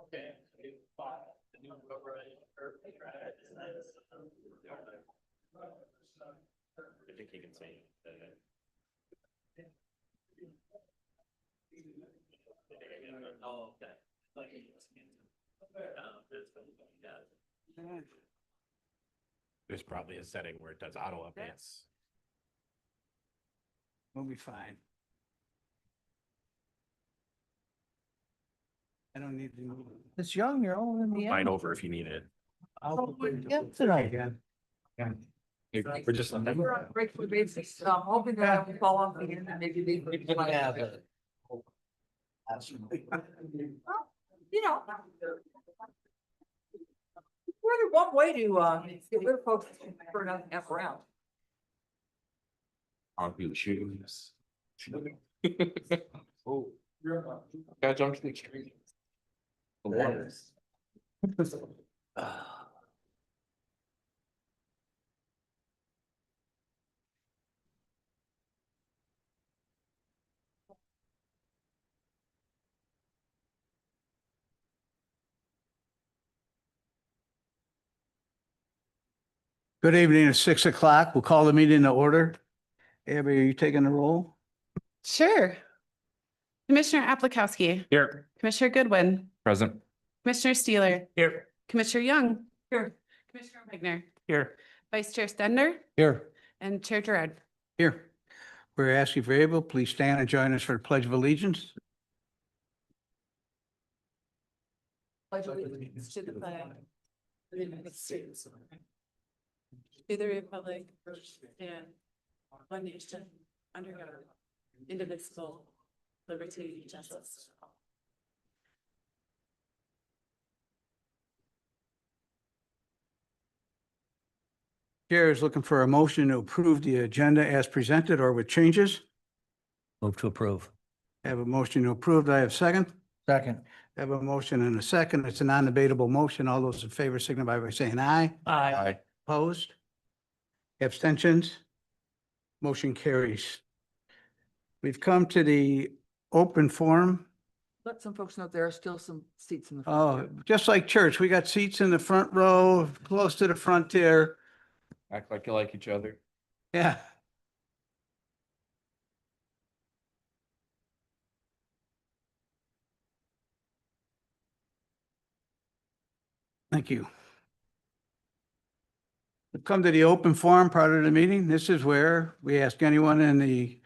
Okay. The new I think you can say that. Oh, okay. There's probably a setting where it does auto updates. We'll be fine. I don't need to move. It's young, you're all in the Mine end. over if you need it. Tonight. We're just. We're on regular basis, so I'm hoping that I will fall off again and maybe they. Yeah, but- You know. We're one way to, get rid of folks for another F around. I'll be shooting this. Oh. Gotta jump to the tree. Good evening, it's 6 o'clock. We'll call the meeting to order. Abby, are you taking the roll? Sure. Commissioner Aplikowski, Here. Commissioner Goodwin, Present. Commissioner Steeler, Here. Commissioner Young, Here. Commissioner Wagner, Here. Vice Chair Stender, Here. and Chair Gerard. Here. We're asking for Abel, please stand and join us for the Pledge of Allegiance. Pledge allegiance to the flag of the United States. To the republic and one nation under God, indivisible, liberty and justice. Chair is looking for a motion to approve the agenda as presented or with changes. Move to approve. Have a motion to approve. Do I have a second? Second. Have a motion and a second. It's a non-debatable motion. All those in favor signify by saying aye. Aye. Opposed? Abstentions? Motion carries. We've come to the open forum. Let some folks know there are still some seats in the. Oh, front. just like church, we got seats in the front row, close to the frontier. Act like you like each other. Yeah. Thank you. We've come to the open forum part of the meeting. This is where we ask anyone in the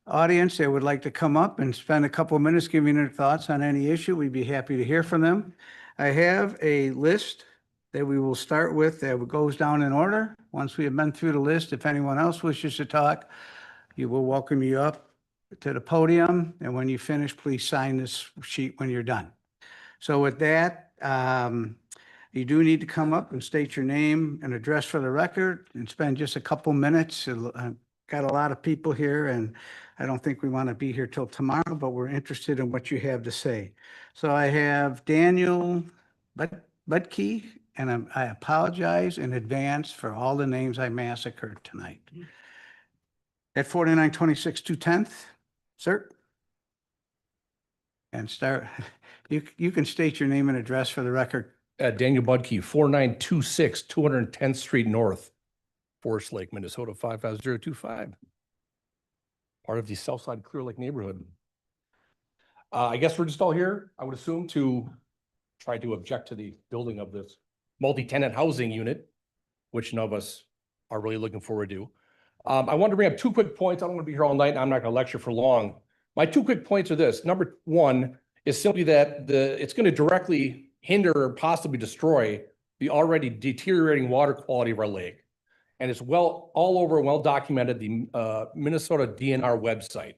audience that would like to come up and spend a couple of minutes giving their thoughts on any issue. We'd be happy to hear from them. I have a list that we will start with that goes down in order. Once we have been through the list, if anyone else wishes to talk, you will welcome you up to the podium. And when you finish, please sign this sheet when you're done. So with that, you do need to come up and state your name and address for the record and spend just a couple minutes. I've got a lot of people here and I don't think we want to be here till tomorrow, but we're interested in what you have to say. So I have Daniel Budke, and I apologize in advance for all the names I massacred tonight. At 4926 210th, sir. And start, you can state your name and address for the record. Daniel Budke, 4926 210th Street North, Forest Lake, Minnesota, 55025. Part of the Southside Clear Lake neighborhood. I guess we're just all here, I would assume, to try to object to the building of this multi-tenant housing unit, which none of us are really looking forward to. I wanted to bring up two quick points. I don't want to be here all night, and I'm not going to lecture for long. My two quick points are this. Number one is simply that it's going to directly hinder or possibly destroy the already deteriorating water quality of our lake. And it's all over, well documented, the Minnesota DNR website.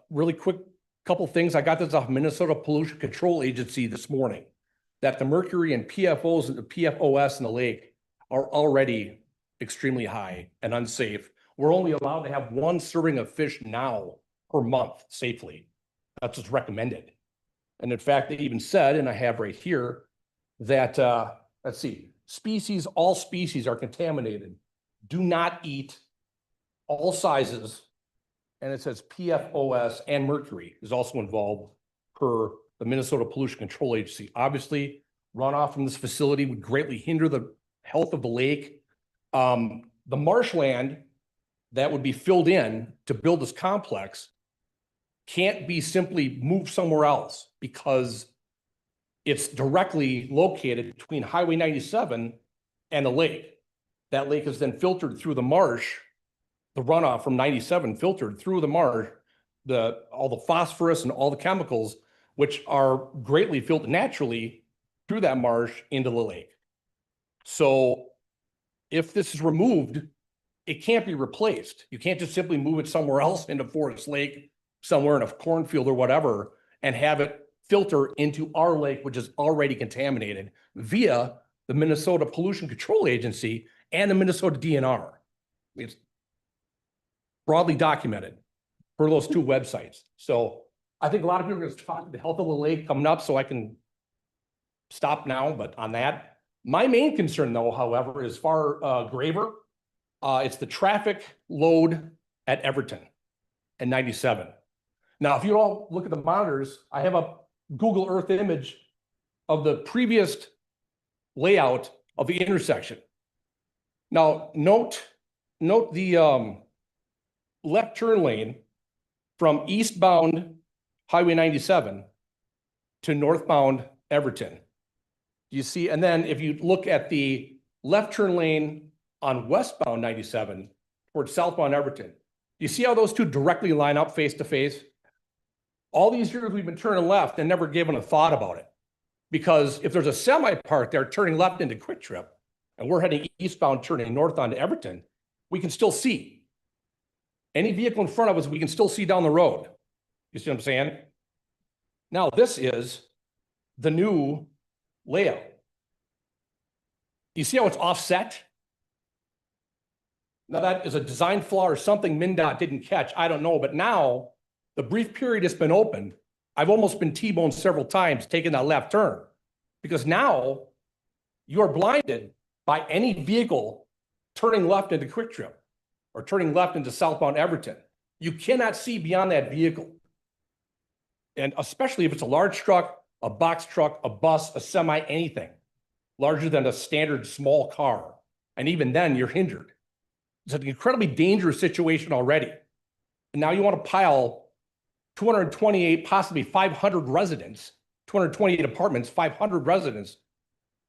Really quick couple things. I got this off Minnesota Pollution Control Agency this morning, that the mercury and PFOs and the PFOS in the lake are already extremely high and unsafe. We're only allowed to have one serving of fish now per month safely. That's what's recommended. And in fact, they even said, and I have right here, that, let's see, all species are contaminated. Do not eat all sizes. And it says PFOS and mercury is also involved per the Minnesota Pollution Control Agency. Obviously, runoff from this facility would greatly hinder the health of the lake. The marshland that would be filled in to build this complex can't be simply moved somewhere else because it's directly located between Highway 97 and the lake. That lake is then filtered through the marsh, the runoff from 97 filtered through the marsh, all the phosphorus and all the chemicals, which are greatly filtered naturally through that marsh into the lake. So if this is removed, it can't be replaced. You can't just simply move it somewhere else into Forest Lake, somewhere in a cornfield or whatever, and have it filter into our lake, which is already contaminated via the Minnesota Pollution Control Agency and the Minnesota DNR. It's broadly documented for those two websites. So I think a lot of people are going to talk about the health of the lake coming up, so I can stop now, but on that. My main concern though, however, is far graver. It's the traffic load at Everton and 97. Now, if you all look at the monitors, I have a Google Earth image of the previous layout of the intersection. Now, note the left turn lane from eastbound Highway 97 to northbound Everton. You see, and then if you look at the left turn lane on westbound 97 towards southbound Everton, you see how those two directly line up face to face? All these years we've been turning left and never given a thought about it. Because if there's a semi parked there turning left into Quick Trip, and we're heading eastbound turning north onto Everton, we can still see. Any vehicle in front of us, we can still see down the road. You see what I'm saying? Now, this is the new layout. You see how it's offset? Now, that is a design flaw or something MnDOT didn't catch. I don't know. But now, the brief period it's been open, I've almost been T-boned several times taking that left turn. Because now, you are blinded by any vehicle turning left into Quick Trip or turning left into southbound Everton. You cannot see beyond that vehicle. And especially if it's a large truck, a box truck, a bus, a semi, anything larger than a standard small car. And even then, you're hindered. It's an incredibly dangerous situation already. And now you want to pile 228, possibly 500 residents, 228 apartments, 500 residents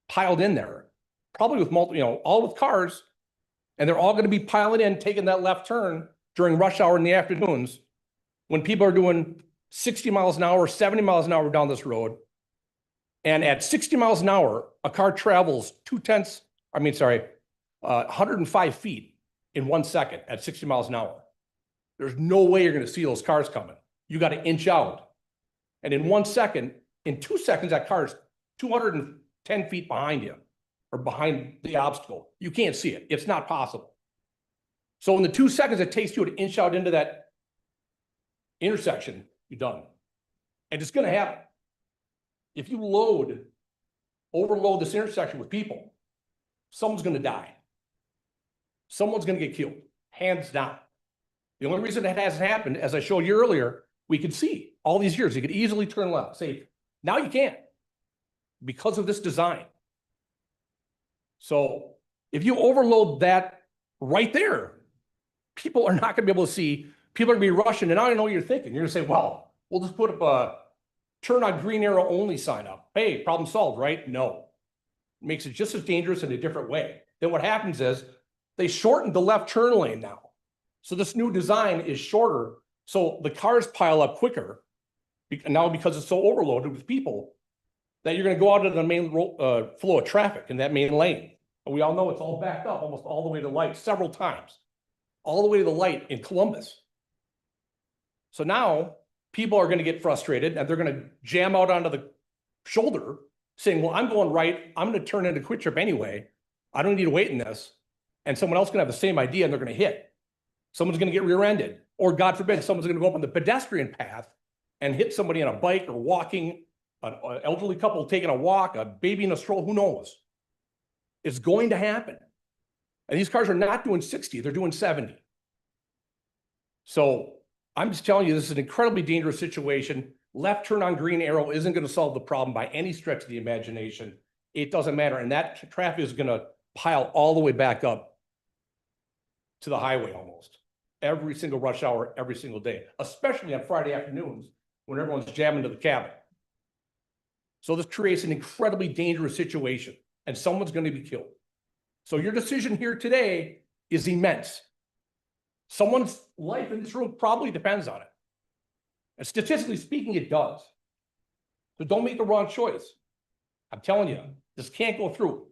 piled in there, probably with multiple, all with cars, and they're all going to be piling in, taking that left turn during rush hour in the afternoons when people are doing 60 miles an hour, 70 miles an hour down this road. And at 60 miles an hour, a car travels 105 feet in 1 second at 60 miles an hour. There's no way you're going to see those cars coming. You got to inch out. And in 1 second, in 2 seconds, that car's 210 feet behind you or behind the obstacle. You can't see it. It's not possible. So in the 2 seconds it takes you to inch out into that intersection, you're done. And it's going to happen. If you overload this intersection with people, someone's going to die. Someone's going to get killed, hands down. The only reason that hasn't happened, as I showed you earlier, we could see all these years, you could easily turn left, safe. Now you can't because of this design. So if you overload that right there, people are not going to be able to see. People are going to be rushing, and I don't know what you're thinking. You're going to say, well, we'll just put up a turn on green arrow only sign up. Hey, problem solved, right? No. It makes it just as dangerous in a different way. Then what happens is they shortened the left turn lane now. So this new design is shorter. So the cars pile up quicker now because it's so overloaded with people that you're going to go out into the main flow of traffic in that main lane. And we all know it's all backed up almost all the way to the light several times, all the way to the light in Columbus. So now people are going to get frustrated and they're going to jam out onto the shoulder saying, well, I'm going right. I'm going to turn into Quick Trip anyway. I don't need to wait in this. And someone else can have the same idea and they're going to hit. Someone's going to get rear-ended, or God forbid, someone's going to go up on the pedestrian path and hit somebody on a bike or walking, an elderly couple taking a walk, a baby in a stroller, who knows? It's going to happen. And these cars are not doing 60, they're doing 70. So I'm just telling you, this is an incredibly dangerous situation. Left turn on Green Arrow isn't gonna solve the problem by any stretch of the imagination. It doesn't matter, and that traffic is gonna pile all the way back up to the highway almost. Every single rush hour, every single day, especially on Friday afternoons when everyone's jamming to the cabin. So this creates an incredibly dangerous situation, and someone's gonna be killed. So your decision here today is immense. Someone's life in this room probably depends on it. And statistically speaking, it does. So don't make the wrong choice. I'm telling you, this can't go through.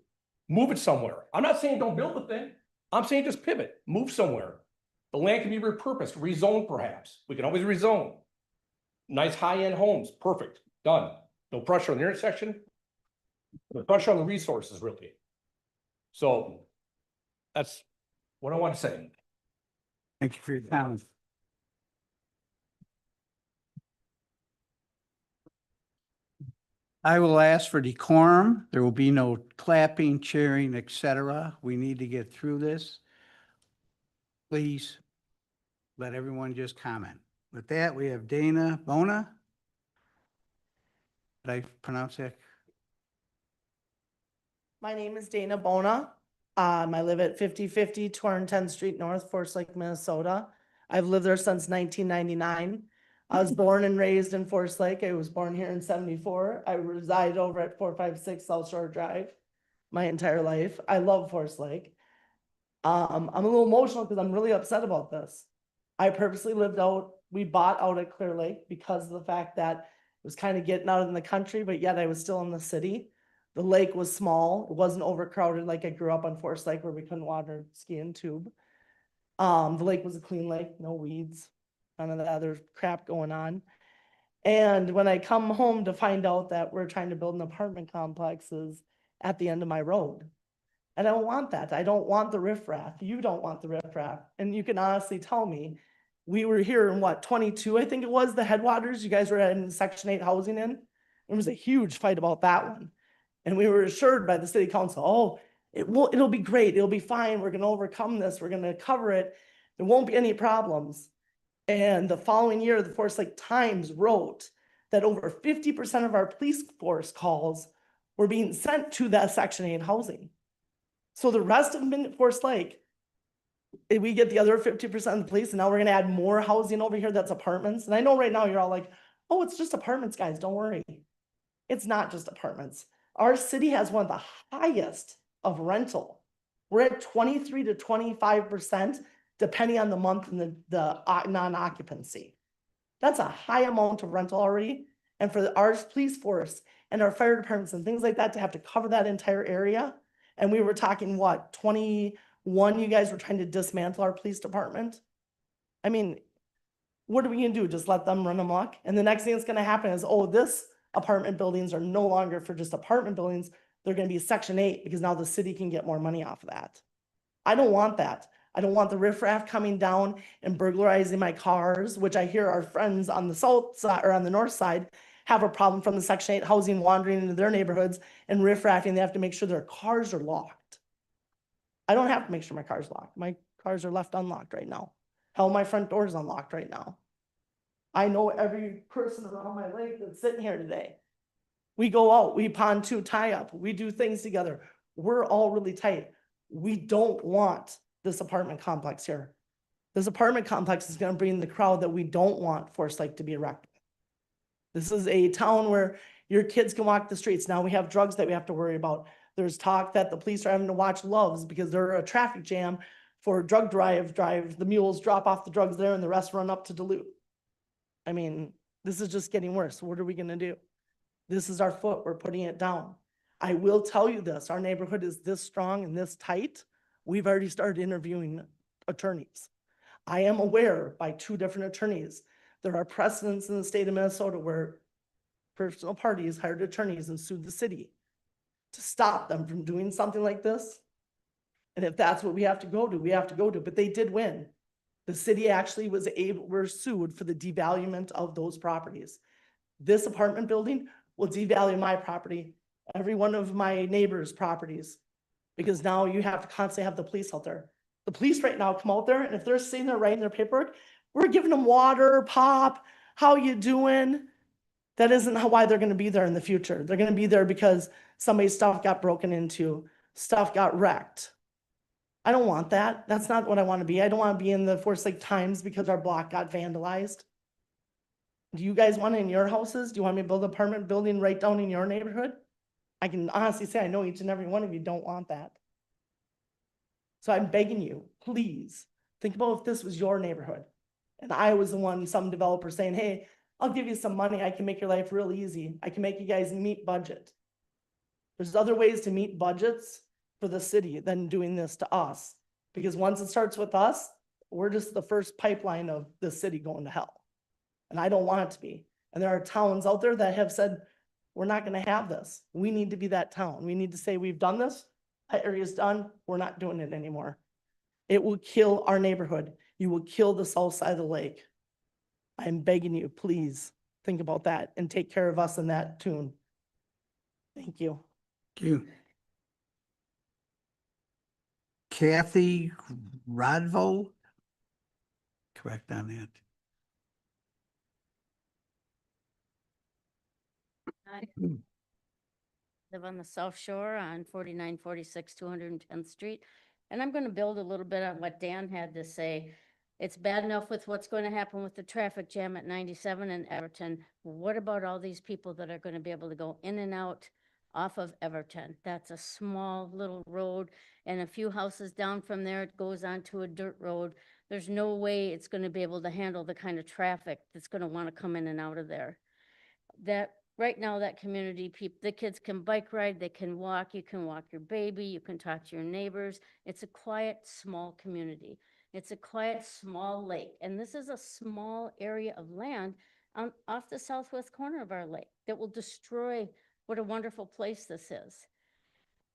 Move it somewhere. I'm not saying don't build the thing. I'm saying just pivot, move somewhere. The land can be repurposed, rezoned perhaps. We can always rezone. Nice high-end homes, perfect, done. No pressure on the intersection. No pressure on the resources, really. So that's what I want to say. Thank you for your comments. I will ask for decorum. There will be no clapping, cheering, etc. We need to get through this. Please let everyone just comment. With that, we have Dana Bona. Did I pronounce that? My name is Dana Bona. I live at 5050 210th Street North, Forest Lake, Minnesota. I've lived there since 1999. I was born and raised in Forest Lake. I was born here in 74. I reside over at 456 South Shore Drive my entire life. I love Forest Lake. I'm a little emotional because I'm really upset about this. I purposely we bought out at Clear Lake because of the fact that it was kind of getting out in the country, but yet I was still in the city. The lake was small. It wasn't overcrowded like I grew up on Forest Lake where we couldn't water ski and tube. The lake was a clean lake, no weeds, none of the other crap going on. And when I come home to find out that we're trying to build an apartment complexes at the end of my road. And I don't want that. I don't want the riffraff. You don't want the riffraff. And you can honestly tell me, we were here in what, 22, I think it was, the Headwaters. You guys were in Section 8 housing in. There was a huge fight about that one. And we were assured by the city council, oh, it'll be great. It'll be fine. We're going to overcome this. We're going to cover it. There won't be any problems. And the following year, the Forest Lake Times wrote that over 50% of our police force calls were being sent to that Section 8 housing. So the rest of Forest Lake, we get the other 50% of the police, and now we're going to add more housing over here that's apartments. And I know right now you're all like, oh, it's just apartments, guys. Don't worry. It's not just apartments. Our city has one of the highest of rental. We're at 23 to 25%, depending on the month and the non-occupancy. That's a high amount of rental already. And for our police force and our fire departments and things like that to have to cover that entire area. And we were talking, what, 21, you guys were trying to dismantle our police department. I mean, what are we gonna do? Just let them run amok? And the next thing that's gonna happen is, oh, this apartment buildings are no longer for just apartment buildings. They're gonna be Section 8 because now the city can get more money off of that. I don't want that. I don't want the riffraff coming down and burglarizing my cars, which I hear our friends on the south side or on the north side have a problem from the Section 8 housing wandering into their neighborhoods and riffraffing. They have to make sure their cars are locked. I don't have to make sure my car's locked. My cars are left unlocked right now. Hell, my front door is unlocked right now. I know every person around my lake that's sitting here today. We go out, we pontoon tie up, we do things together. We're all really tight. We don't want this apartment complex here. This apartment complex is going to bring the crowd that we don't want Forest Lake to be erected. This is a town where your kids can walk the streets. Now we have drugs that we have to worry about. There's talk that the police are having to watch Loves because they're a traffic jam for drug drive. The mules drop off the drugs there and the rest run up to Duluth. I mean, this is just getting worse. What are we going to do? This is our foot. We're putting it down. I will tell you this. Our neighborhood is this strong and this tight. We've already started interviewing attorneys. I am aware by 2 different attorneys. There are precedents in the state of Minnesota where personal parties hired attorneys and sued the city to stop them from doing something like this. And if that's what we have to go to, we have to go to, but they did win. The city actually were sued for the devaluement of those properties. This apartment building will devalue my property, every one of my neighbors' properties, because now you have to constantly have the police out there. The police right now come out there, and if they're sitting there writing their paperwork, we're giving them water, pop, how you doing? That isn't why they're gonna be there in the future. They're gonna be there because somebody's stuff got broken into, stuff got wrecked. I don't want that. That's not what I want to be. I don't want to be in the Forest Lake Times because our block got vandalized. Do you guys want it in your houses? Do you want me to build an apartment building right down in your neighborhood? I can honestly say I know each and every one of you don't want that. So I'm begging you, please, think about if this was your neighborhood. And I was the one, some developer saying, hey, I'll give you some money. I can make your life real easy. I can make you guys meet budget. There's other ways to meet budgets for the city than doing this to us. Because once it starts with us, we're just the first pipeline of the city going to hell. And I don't want it to be. And there are towns out there that have said, we're not gonna have this. We need to be that town. We need to say, we've done this, that area's done, we're not doing it anymore. It will kill our neighborhood. You will kill the south side of the lake. I'm begging you, please think about that and take care of us in that tune. Thank you. Thank you. Kathy Rodvo? Correct on that. I live on the South Shore on 4946 210th Street. And I'm going to build a little bit on what Dan had to say. It's bad enough with what's going to happen with the traffic jam at 97 and Everton. What about all these people that are going to be able to go in and out off of Everton? That's a small little road, and a few houses down from there, it goes onto a dirt road. There's no way it's going to be able to handle the kind of traffic that's going to want to come in and out of there. That right now, that community, the kids can bike ride, they can walk, you can walk your baby, you can talk to your neighbors. It's a quiet, small community. It's a quiet, small lake. And this is a small area of land off the southwest corner of our lake that will destroy what a wonderful place this is.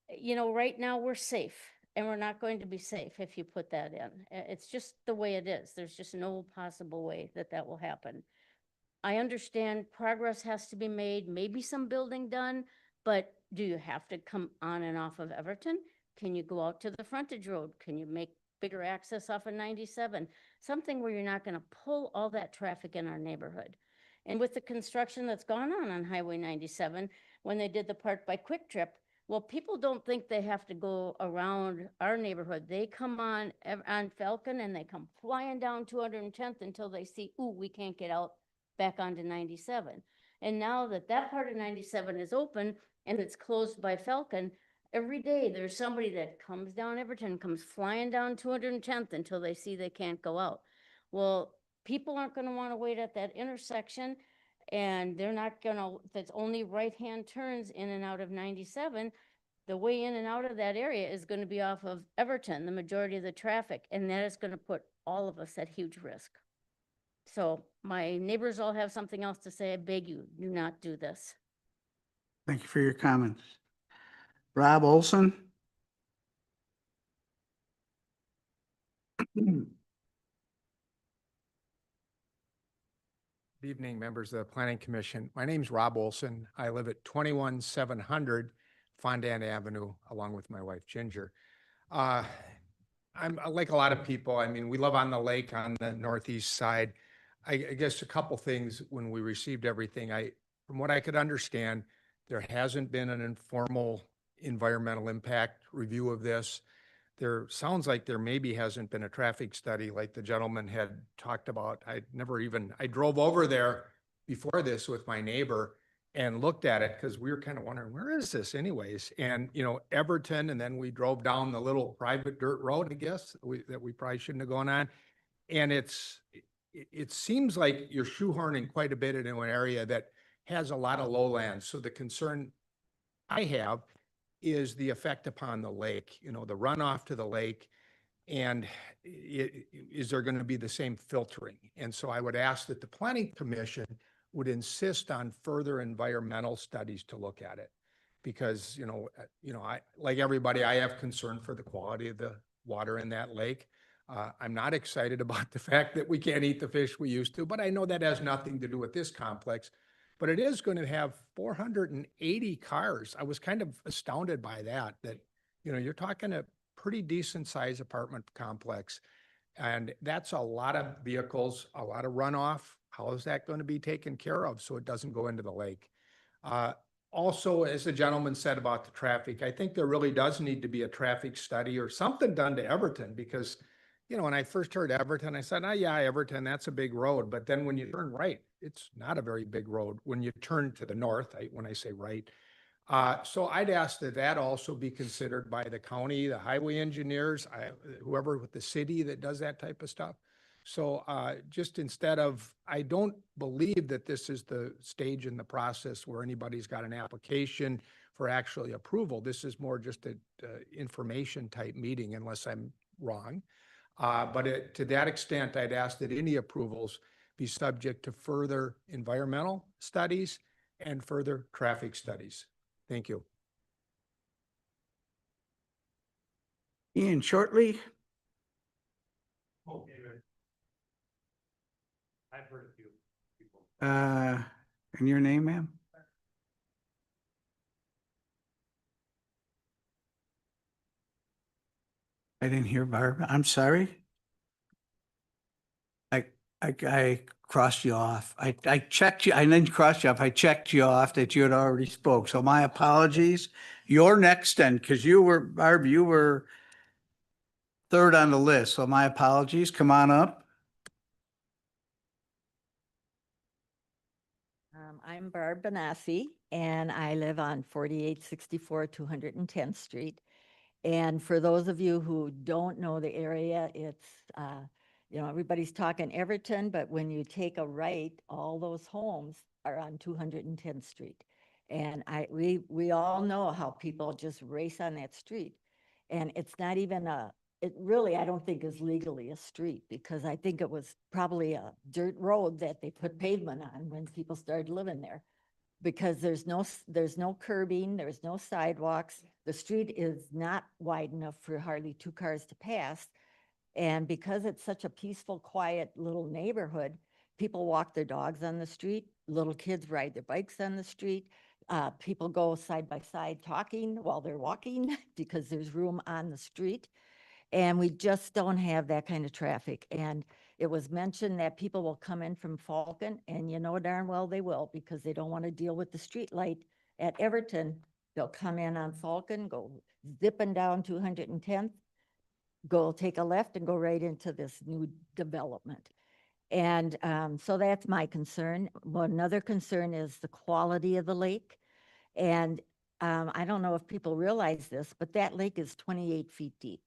You know, right now we're safe, and we're not going to be safe if you put that in. It's just the way it is. There's just no possible way that that will happen. I understand progress has to be made, maybe some building done, but do you have to come on and off of Everton? Can you go out to the frontage road? Can you make bigger access off of 97? Something where you're not going to pull all that traffic in our neighborhood. And with the construction that's gone on Highway 97, when they did the part by Quick Trip, well, people don't think they have to go around our neighborhood. They come on Falcon and they come flying down 210th until they see, ooh, we can't get out back onto 97. And now that that part of 97 is open and it's closed by Falcon, every day there's somebody that comes down Everton, comes flying down 210th until they see they can't go out. Well, people aren't going to want to wait at that intersection, and they're not going to, that's only right-hand turns in and out of 97. The way in and out of that area is going to be off of Everton, the majority of the traffic, and that is going to put all of us at huge risk. So my neighbors all have something else to say. I beg you, do not do this. Thank you for your comments. Rob Olson? Good evening, members of the Planning Commission. My name is Rob Olson. I live at 21700 Fondant Avenue, along with my wife Ginger. I'm like a lot of people. I mean, we live on the lake on the northeast side. I guess a couple things when we received everything. From what I could understand, there hasn't been an informal environmental impact review of this. There sounds like there maybe hasn't been a traffic study like the gentleman had talked about. I drove over there before this with my neighbor and looked at it because we were kind of wondering, where is this anyways? And, you know, Everton, and then we drove down the little private dirt road, I guess, that we probably shouldn't have gone on. And it seems like you're shoehorning quite a bit into an area that has a lot of lowlands. So the concern I have is the effect upon the lake, you know, the runoff to the lake, and is there going to be the same filtering? And so I would ask that the Planning Commission would insist on further environmental studies to look at it. Because, I, like everybody, I have concern for the quality of the water in that lake. I'm not excited about the fact that we can't eat the fish we used to, but I know that has nothing to do with this complex. But it is going to have 480 cars. I was kind of astounded by that, you're talking a pretty decent sized apartment complex. And that's a lot of vehicles, a lot of runoff. how is that going to be taken care of so it doesn't go into the lake? Also, as the gentleman said about the traffic, I think there really does need to be a traffic study or something done to Everton because, you know, when I first heard Everton, I said, oh yeah, Everton, that's a big road. But then when you turn right, it's not a very big road. When you turn to the north, when I say right. So I'd ask that that also be considered by the county, the highway engineers, whoever with the city that does that type of stuff. So just instead of, I don't believe that this is the stage in the process where anybody's got an application for actually approval. This is more just a information type meeting unless I'm wrong. But to that extent, I'd ask that any approvals be subject to further environmental studies and further traffic studies. Thank you. Ian, shortly, I've heard a few people. and your name, ma'am? I didn't hear Barb. I'm sorry. I crossed you off. I checked you. I didn't cross you off. I checked you off that you had already spoke. So my apologies. You're next then, because you were, Barb, you were third on the list. So my apologies. Come on up. I'm Barb Benassi, and I live on 4864 210th Street. And for those of you who don't know the area, it's, you know, everybody's talking Everton, but when you take a right, all those homes are on 210th Street. And we all know how people just race on that street. And it's not even it really, I don't think is legally a street because I think it was probably a dirt road that they put pavement on when people started living there. Because there's no curbing, there's no sidewalks. The street is not wide enough for hardly two cars to pass. And because it's such a peaceful, quiet little neighborhood, people walk their dogs on the street, little kids ride their bikes on the street. People go side by side talking while they're walking because there's room on the street. And we just don't have that kind of traffic. And it was mentioned that people will come in from Falcon, and you know darn well they will because they don't want to deal with the street light at Everton. They'll come in on Falcon, go zipping down 210th, go take a left and go right into this new development. And so that's my concern. Well, another concern is the quality of the lake. And I don't know if people realize this, but that lake is 28 feet deep.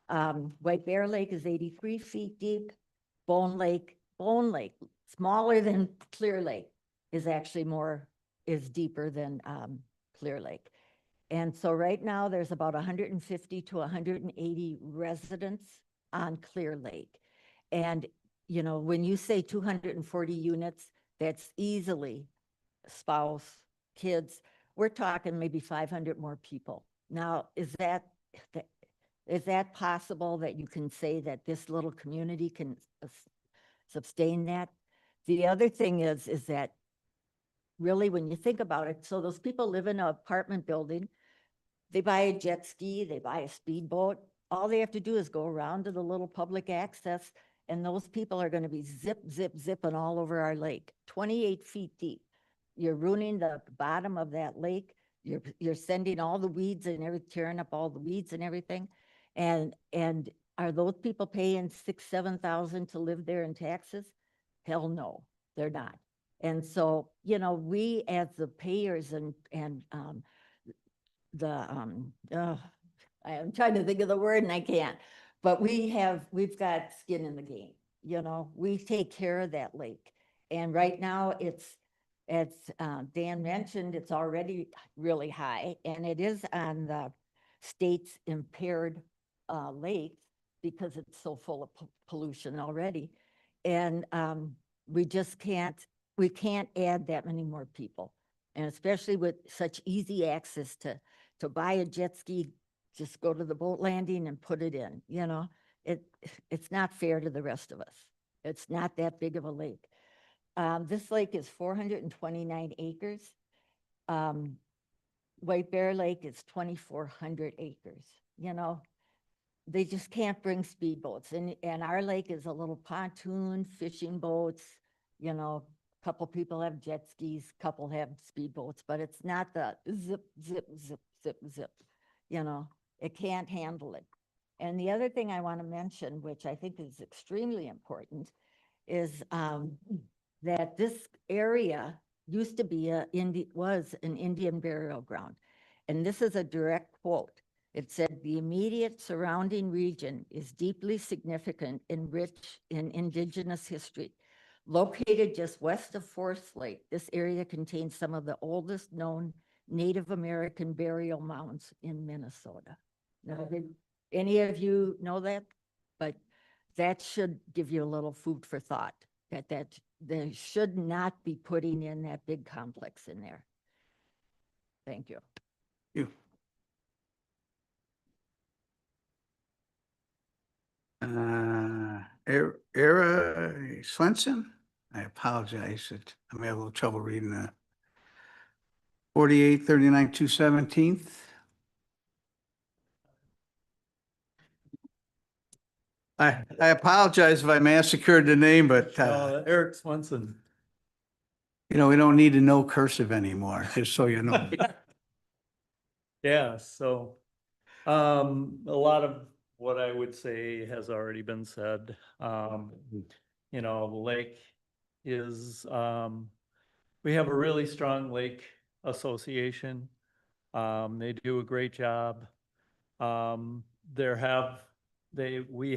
White Bear Lake is 83 feet deep. Bone Lake, smaller than Clear Lake, is deeper than Clear Lake. And so right now there's about 150 to 180 residents on Clear Lake. And, you know, when you say 240 units, that's easily spouse, kids. We're talking maybe 500 more people. Now, is that possible that you can say that this little community can sustain that? The other thing is that really when you think about it, so those people live in an apartment building, they buy a jet ski, they buy a speedboat. All they have to do is go around to the little public access, and those people are going to be zipping all over our lake, 28 feet deep. You're ruining the bottom of that lake. You're sending all the weeds and everything, tearing up all the weeds and everything. And are those people paying $6,000-7,000 to live there in taxes? Hell no, they're not. And so, you know, we as the payers I'm trying to think of the word and I can't, but we've got skin in the game. You know, we take care of that lake. And right now as Dan mentioned, it's already really high, and it is on the state's impaired lake because it's so full of pollution already. And we can't add that many more people. And especially with such easy access to buy a jet ski, just go to the boat landing and put it in, you know, it's not fair to the rest of us. It's not that big of a lake. This lake is 429 acres. White Bear Lake is 2,400 acres. You know, they just can't bring speedboats. And our lake is a little pontoon, fishing boats, you know, a couple people have jet skis, couple have speedboats, but it's not the zip, zip, zip, zip, zip. You know, it can't handle it. And the other thing I want to mention, which I think is extremely important, is that this area used to be was an Indian burial ground. And this is a direct quote. It said, "The immediate surrounding region is deeply significant and rich in indigenous history. Located just west of Forest Lake, this area contains some of the oldest known Native American burial mounds in Minnesota." Now, did any of you know that? But that should give you a little food for thought, that they should not be putting in that big complex in there. Thank you. You. Era Swenson, I apologize, I'm having a little trouble reading that. 4839 217th. I apologize if I massacred the name, but, Eric Swenson. you know, we don't need to know cursive anymore, just so you know. Yeah, so, a lot of what I would say has already been said. You know, the lake is, we have a really strong lake association. They do a great job. We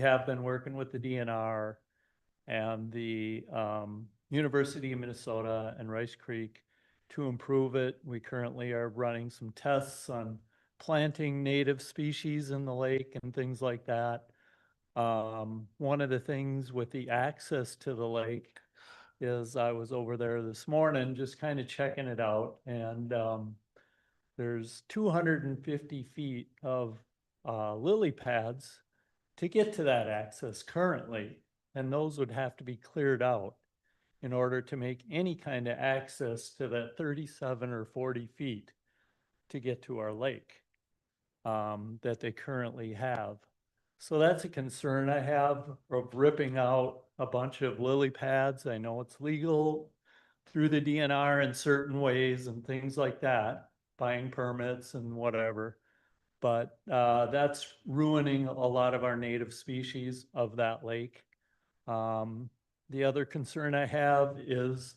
have been working with the DNR and the University of Minnesota and Rice Creek to improve it. We currently are running some tests on planting native species in the lake and things like that. One of the things with the access to the lake is I was over there this morning just kind of checking it out, and there's 250 feet of lily pads to get to that access currently, and those would have to be cleared out in order to make any kind of access to that 37 or 40 feet to get to our lake that they currently have. So that's a concern I have of ripping out a bunch of lily pads. I know it's legal through the DNR in certain ways and things like that, buying permits and whatever. But that's ruining a lot of our native species of that lake. The other concern I have is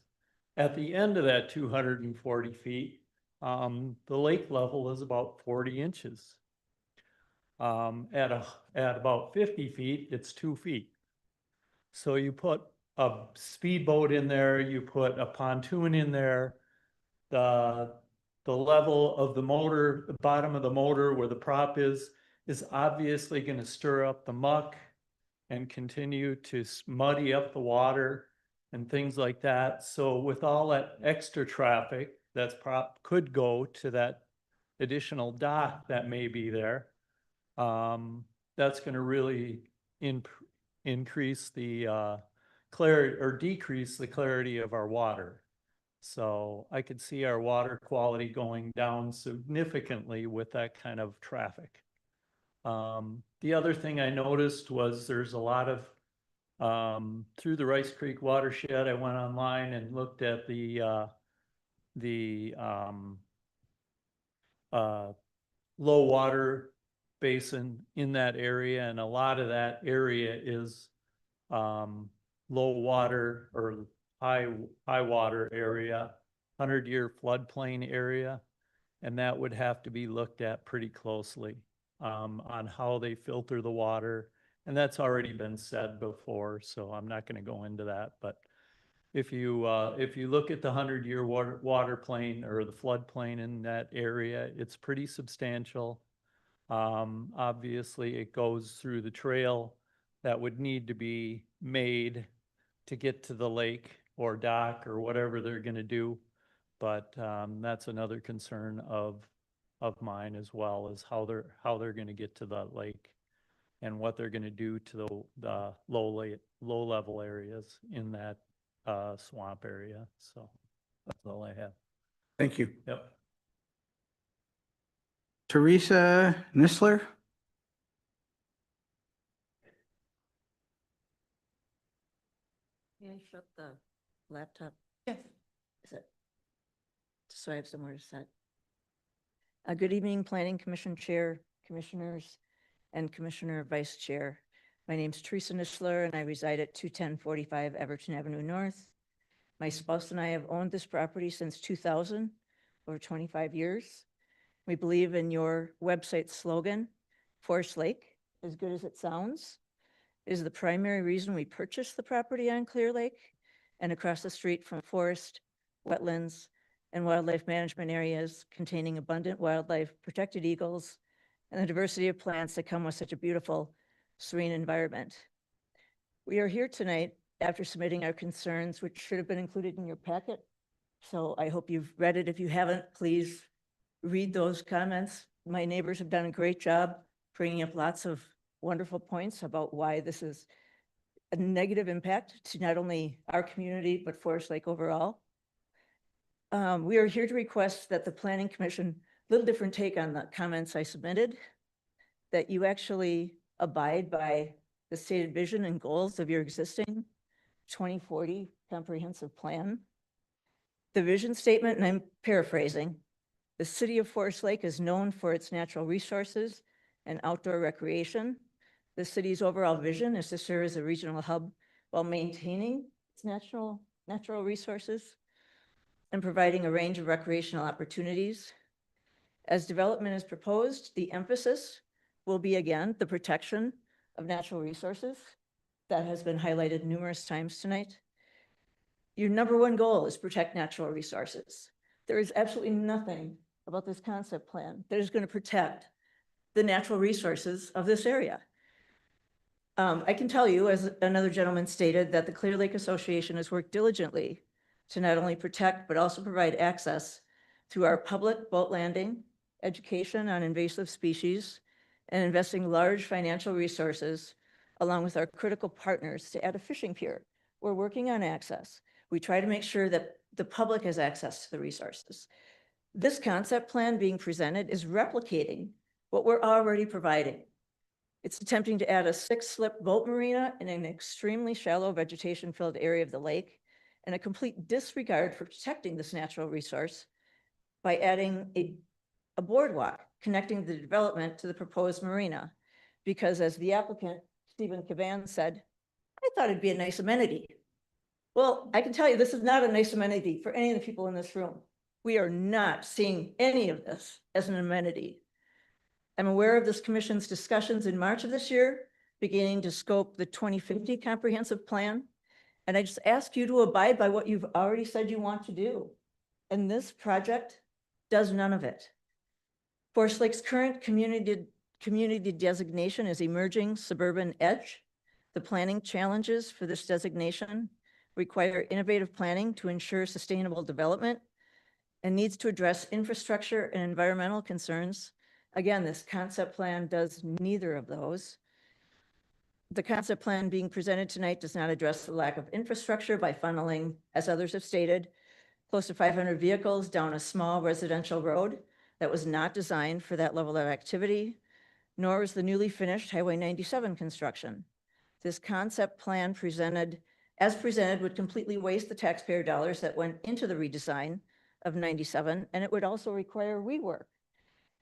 at the end of that 240 feet, the lake level is about 40 inches. At about 50 feet, it's 2 feet. So you put a speedboat in there, you put a pontoon in there, the level of the motor, the bottom of the motor where the prop is obviously going to stir up the muck and continue to muddy up the water and things like that. So with all that extra traffic that's could go to that additional dock that may be there, that's going to really increase the clarity or decrease the clarity of our water. So I could see our water quality going down significantly with that kind of traffic. The other thing I noticed was there's a lot of, through the Rice Creek watershed, I went online and looked at the low water basin in that area, and a lot of that area is low water or high water area, 100-year floodplain area, and that would have to be looked at pretty closely on how they filter the water. And that's already been said before, so I'm not going to go into that. But if you look at the 100-year water plane or the floodplain in that area, it's pretty substantial. Obviously, it goes through the trail that would need to be made to get to the lake or dock or whatever they're going to do. But that's another concern of mine as well, is how they're going to get to the lake and what they're going to do to the low level areas in that swamp area. So that's all I have. Thank you. Yep. Teresa Nisler? Yeah, shut the laptop? Yes. Is it? Just so I have somewhere to set. Good evening, Planning Commission Chair, Commissioners, and Commissioner Vice Chair. My name's Teresa Nischler, and I reside at 21045 Everton Avenue North. My spouse and I have owned this property since 2000, over 25 years. We believe in your website slogan, Forest Lake, as good as it sounds, is the primary reason we purchased the property on Clear Lake and across the street from forest, wetlands, and wildlife management areas containing abundant wildlife, protected eagles, and the diversity of plants that come with such a beautiful, serene environment. We are here tonight after submitting our concerns, which should have been included in your packet. So I hope you've read it. If you haven't, please read those comments. My neighbors have done a great job bringing up lots of wonderful points about why this is a negative impact to not only our community, but Forest Lake overall. We are here to request that the Planning Commission, little different take on the comments I submitted, that you actually abide by the stated vision and goals of your existing 2040 comprehensive plan. The vision statement, and I'm paraphrasing, the city of Forest Lake is known for its natural resources and outdoor recreation. The city's overall vision is to serve as a regional hub while maintaining its natural resources and providing a range of recreational opportunities. As development is proposed, the emphasis will be, again, the protection of natural resources. That has been highlighted numerous times tonight. Your number one goal is protect natural resources. There is absolutely nothing about this concept plan that is going to protect the natural resources of this area. I can tell you, as another gentleman stated, that the Clear Lake Association has worked diligently to not only protect, but also provide access through our public boat landing, education on invasive species, and investing large financial resources along with our critical partners to add a fishing pier. We're working on access. We try to make sure that the public has access to the resources. This concept plan being presented is replicating what we're already providing. It's attempting to add a 6-slip boat marina in an extremely shallow vegetation-filled area of the lake, and a complete disregard for protecting this natural resource by adding a boardwalk connecting the development to the proposed marina. Because as the applicant, Stephen Cavan, said, I thought it'd be a nice amenity. Well, I can tell you this is not a nice amenity for any of the people in this room. We are not seeing any of this as an amenity. I'm aware of this commission's discussions in March of this year, beginning to scope the 2050 comprehensive plan. And I just ask you to abide by what you've already said you want to do. And this project does none of it. Forest Lake's current community designation is emerging suburban edge. The planning challenges for this designation require innovative planning to ensure sustainable development and needs to address infrastructure and environmental concerns. Again, this concept plan does neither of those. The concept plan being presented tonight does not address the lack of infrastructure by funneling, as others have stated, close to 500 vehicles down a small residential road that was not designed for that level of activity, nor is the newly finished Highway 97 construction. This concept plan as presented would completely waste the taxpayer dollars that went into the redesign of 97, and it would also require rework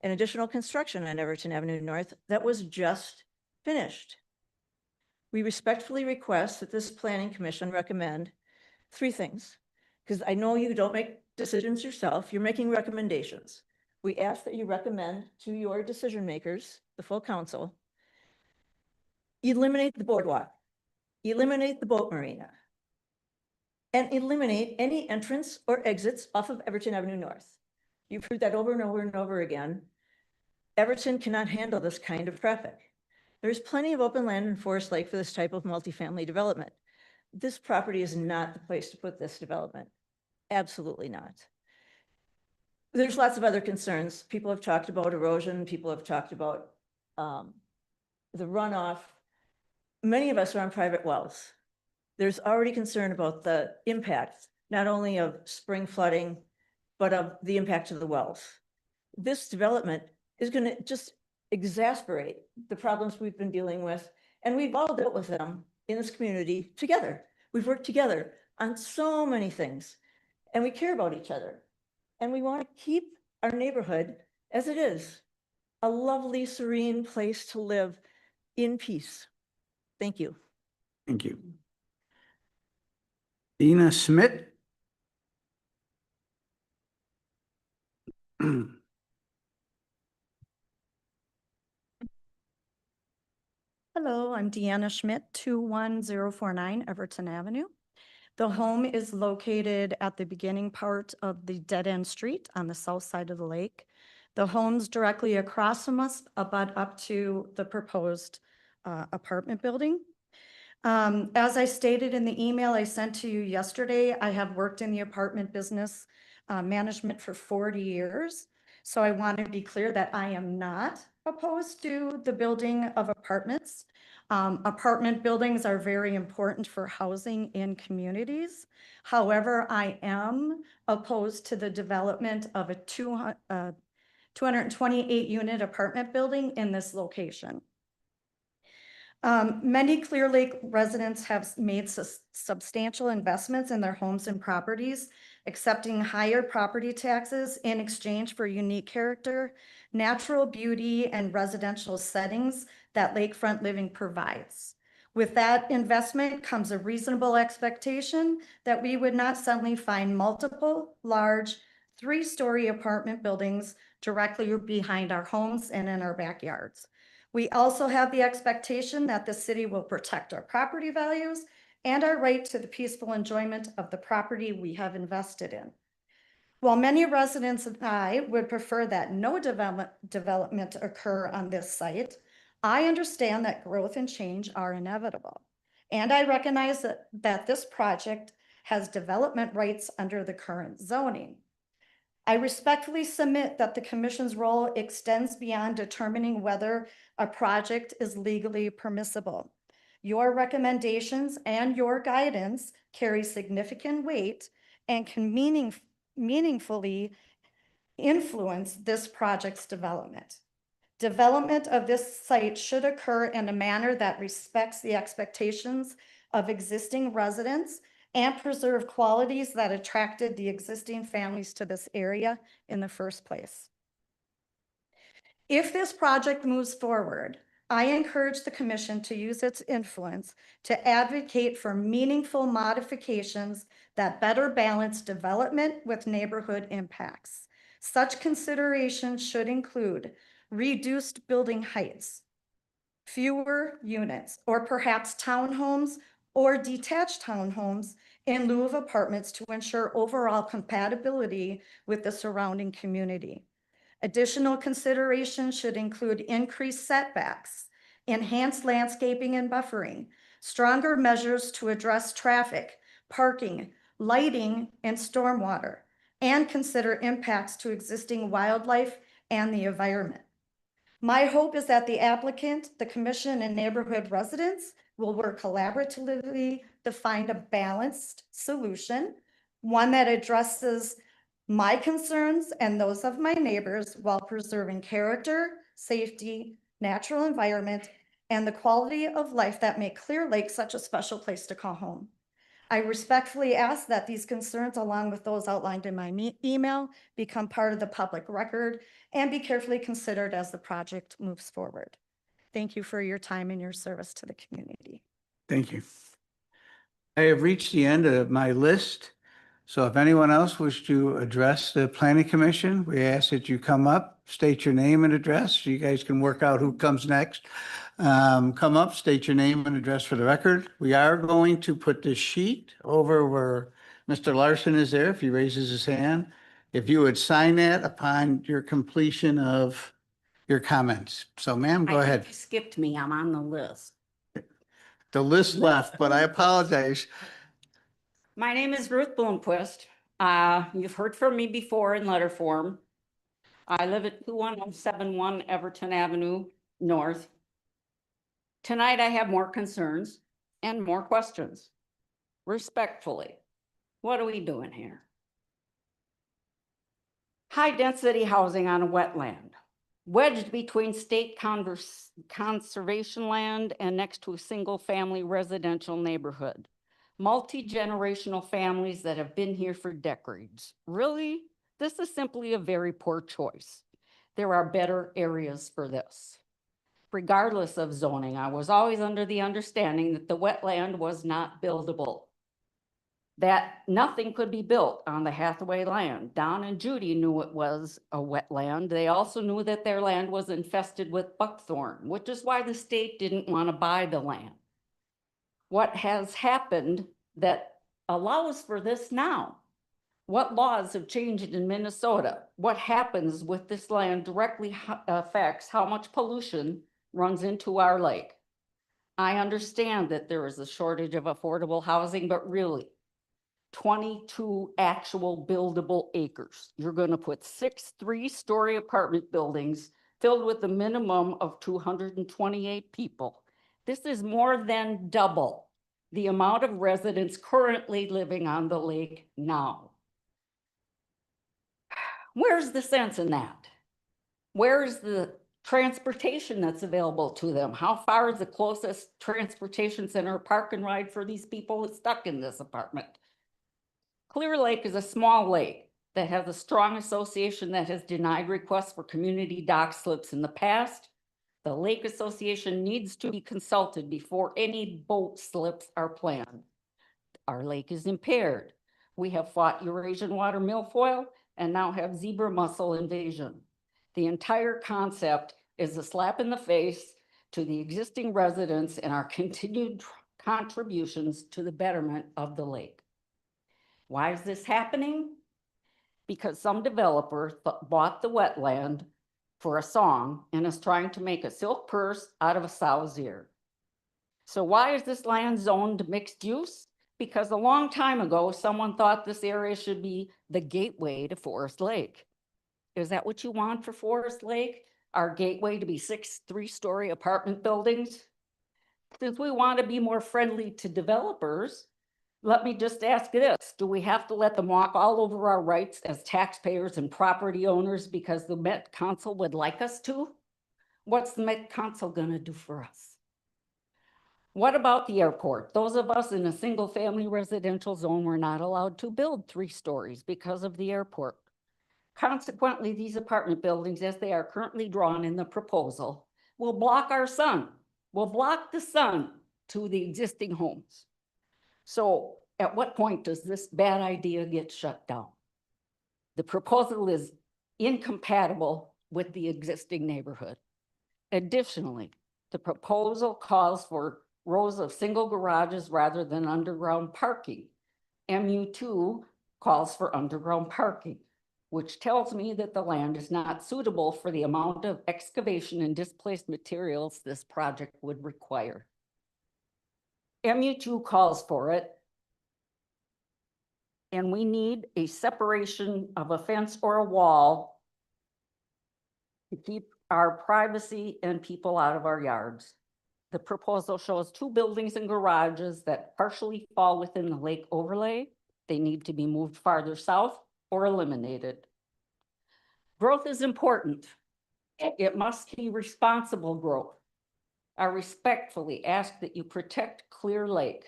and additional construction on Everton Avenue North that was just finished. We respectfully request that this Planning Commission recommend 3 things, because I know you don't make decisions yourself, you're making recommendations. We ask that you recommend to your decision makers, the full council, eliminate the boardwalk, eliminate the boat marina, and eliminate any entrance or exits off of Everton Avenue North. You've heard that over and over and over again. Everton cannot handle this kind of traffic. There's plenty of open land in Forest Lake for this type of multifamily development. This property is not the place to put this development. Absolutely not. There's lots of other concerns. People have talked about erosion. People have talked about the runoff. Many of us are on private wells. There's already concern about the impact, not only of spring flooding, but of the impact of the wells. This development is going to just exasperate the problems we've been dealing with, and we've all dealt with them in this community together. We've worked together on so many things. And we care about each other. And we want to keep our neighborhood as it is, a lovely, serene place to live in peace. Thank you. Thank you. Dina Smith. Hello, I'm Deanna Schmidt, 21049 Everton Avenue. The home is located at the beginning part of the dead-end street on the south side of the lake. The homes directly across from us abut up to the proposed apartment building. As I stated in the email I sent to you yesterday, I have worked in the apartment business management for 40 years. So I want to be clear that I am not opposed to the building of apartments. Apartment buildings are very important for housing in communities. However, I am opposed to the development of a 228 unit apartment building in this location. Many Clear Lake residents have made substantial investments in their homes and properties, accepting higher property taxes in exchange for unique character, natural beauty, and residential settings that lakefront living provides. With that investment comes a reasonable expectation that we would not suddenly find multiple large 3-story apartment buildings directly behind our homes and in our backyards. We also have the expectation that the city will protect our property values and our right to the peaceful enjoyment of the property we have invested in. While many residents and I would prefer that no development occur on this site, I understand that growth and change are inevitable. And I recognize that this project has development rights under the current zoning. I respectfully submit that the commission's role extends beyond determining whether a project is legally permissible. Your recommendations and your guidance carry significant weight and can meaningfully influence this project's development. Development of this site should occur in a manner that respects the expectations of existing residents and preserve qualities that attracted the existing families to this area in the first place. If this project moves forward, I encourage the commission to use its influence to advocate for meaningful modifications that better balance development with neighborhood impacts. Such considerations should include reduced building heights, fewer units, or perhaps townhomes or detached townhomes in lieu of apartments to ensure overall compatibility with the surrounding community. Additional considerations should include increased setbacks, enhanced landscaping and buffering, stronger measures to address traffic, parking, lighting, and stormwater, and consider impacts to existing wildlife and the environment. My hope is that the applicant, the commission, and neighborhood residents will work collaboratively to find a balanced solution, one that addresses my concerns and those of my neighbors while preserving character, safety, natural environment, and the quality of life that make Clear Lake such a special place to call home. I respectfully ask that these concerns, along with those outlined in my email, become part of the public record and be carefully considered as the project moves forward. Thank you for your time and your service to the community. Thank you. I have reached the end of my list. So if anyone else wishes to address the planning commission, we ask that you come up, state your name and address. So you guys can work out who comes next. Come up, state your name and address for the record. We are going to put this sheet over where Mr. Larson is there, if he raises his hand. If you would sign that upon your completion of your comments. So ma'am, go ahead. You skipped me. I'm on the list. The list left, but I apologize. My name is Ruth Bloomquist. You've heard from me before in letter form. I live at 21071 Everton Avenue North. Tonight I have more concerns and more questions. Respectfully, what are we doing here? High density housing on a wetland, wedged between state conservation land and next to a single family residential neighborhood. multi-generational families that have been here for decades. Really? This is simply a very poor choice. There are better areas for this. Regardless of zoning, I was always under the understanding that the wetland was not buildable, that nothing could be built on the Hathaway land. Don and Judy knew it was a wetland. They also knew that their land was infested with buckthorn, which is why the state didn't want to buy the land. What has happened that allows for this now? What laws have changed in Minnesota? What happens with this land directly affects how much pollution runs into our lake. I understand that there is a shortage of affordable housing, but really, 22 actual buildable acres. You're going to put 6 3-story apartment buildings filled with a minimum of 228 people. This is more than double the amount of residents currently living on the lake now. Where's the sense in that? Where's the transportation that's available to them? How far is the closest transportation center, park and ride for these people stuck in this apartment? Clear Lake is a small lake that has a strong association that has denied requests for community dock slips in the past. The Lake Association needs to be consulted before any boat slips are planned. Our lake is impaired. We have fought Eurasian water milfoil and now have zebra mussel invasion. The entire concept is a slap in the face to the existing residents and our continued contributions to the betterment of the lake. Why is this happening? Because some developer bought the wetland for a song and is trying to make a silk purse out of a sow's ear. So why is this land zoned mixed use? Because a long time ago, someone thought this area should be the gateway to Forest Lake. Is that what you want for Forest Lake? Our gateway to be 6 3-story apartment buildings? Since we want to be more friendly to developers, let me just ask this. Do we have to let them walk all over our rights as taxpayers and property owners because the Met Council would like us to? What's the Met Council going to do for us? What about the airport? Those of us in a single family residential zone were not allowed to build 3 stories because of the airport. Consequently, these apartment buildings, as they are currently drawn in the proposal, will block our sun, will block the sun to the existing homes. So at what point does this bad idea get shut down? The proposal is incompatible with the existing neighborhood. Additionally, the proposal calls for rows of single garages rather than underground parking. MU2 calls for underground parking, which tells me that the land is not suitable for the amount of excavation and displaced materials this project would require. MU2 calls for it, and we need a separation of a fence or a wall to keep our privacy and people out of our yards. The proposal shows 2 buildings and garages that partially fall within the lake overlay. They need to be moved farther south or eliminated. Growth is important. It must be responsible growth. I respectfully ask that you protect Clear Lake,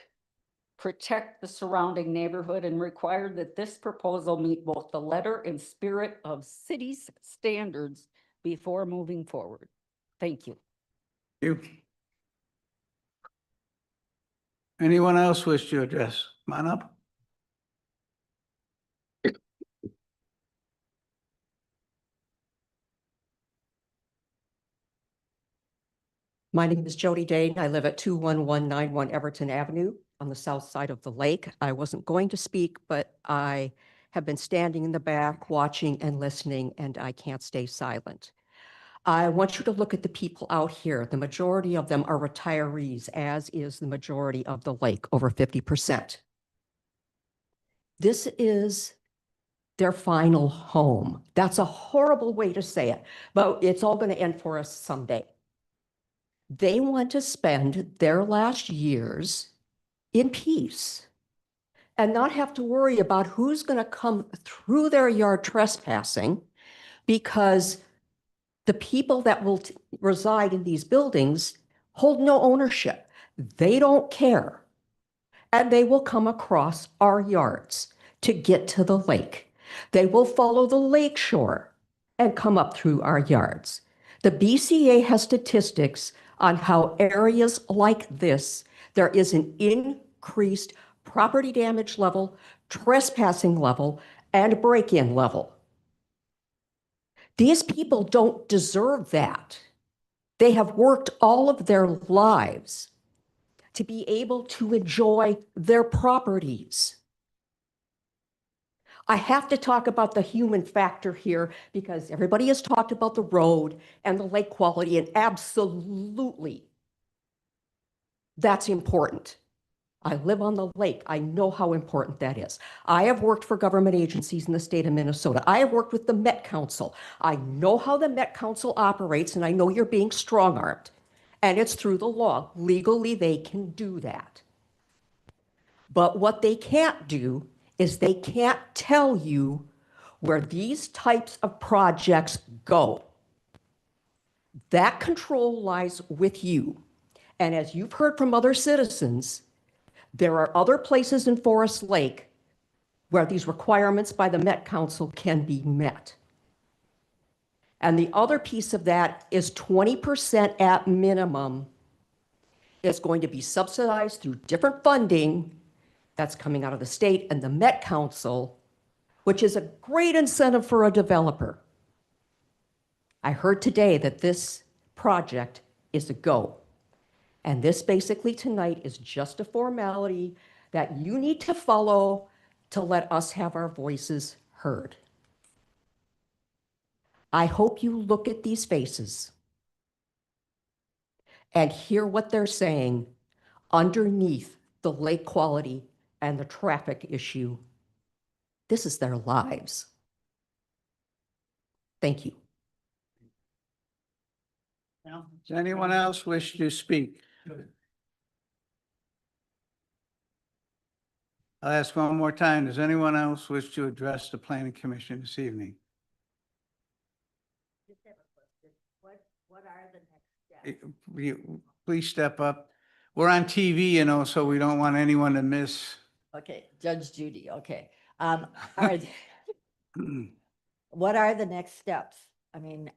protect the surrounding neighborhood, and require that this proposal meet both the letter and spirit of city's standards before moving forward. Thank you. You. Anyone else wish to address? Come on up. My name is Jody Dane. I live at 21191 Everton Avenue on the south side of the lake. I wasn't going to speak, but I have been standing in the back watching and listening, and I can't stay silent. I want you to look at the people out here. The majority of them are retirees, as is the majority of the lake, over 50%. This is their final home. That's a horrible way to say it, but it's all going to end for us someday. They want to spend their last years in peace and not have to worry about who's going to come through their yard trespassing, because the people that will reside in these buildings hold no ownership. They don't care. and they will come across our yards to get to the lake. They will follow the lake shore and come up through our yards. The BCA has statistics on how areas like this, there is an increased property damage level, trespassing level, and break-in level. These people don't deserve that. They have worked all of their lives to be able to enjoy their properties. I have to talk about the human factor here because everybody has talked about the road and the lake quality, and absolutely that's important. I live on the lake. I know how important that is. I have worked for government agencies in the state of Minnesota. I have worked with the Met Council. I know how the Met Council operates, and I know you're being strong-armed. And it's through the law. Legally, they can do that. But what they can't do is they can't tell you where these types of projects go. That control lies with you. And as you've heard from other citizens, there are other places in Forest Lake where these requirements by the Met Council can be met. And the other piece of that is 20% at minimum is going to be subsidized through different funding that's coming out of the state and the Met Council, which is a great incentive for a developer. I heard today that this project is a go. And this basically tonight is just a formality that you need to follow to let us have our voices heard. I hope you look at these faces and hear what they're saying underneath the lake quality and the traffic issue. This is their lives. Thank you. Does anyone else wish to speak? I'll ask one more time. Does anyone else wish to address the planning commission this evening? What are the next steps? Please step up. We're on TV, you know, so we don't want anyone to miss. Okay, Judge Judy, okay. What are the next steps? I mean,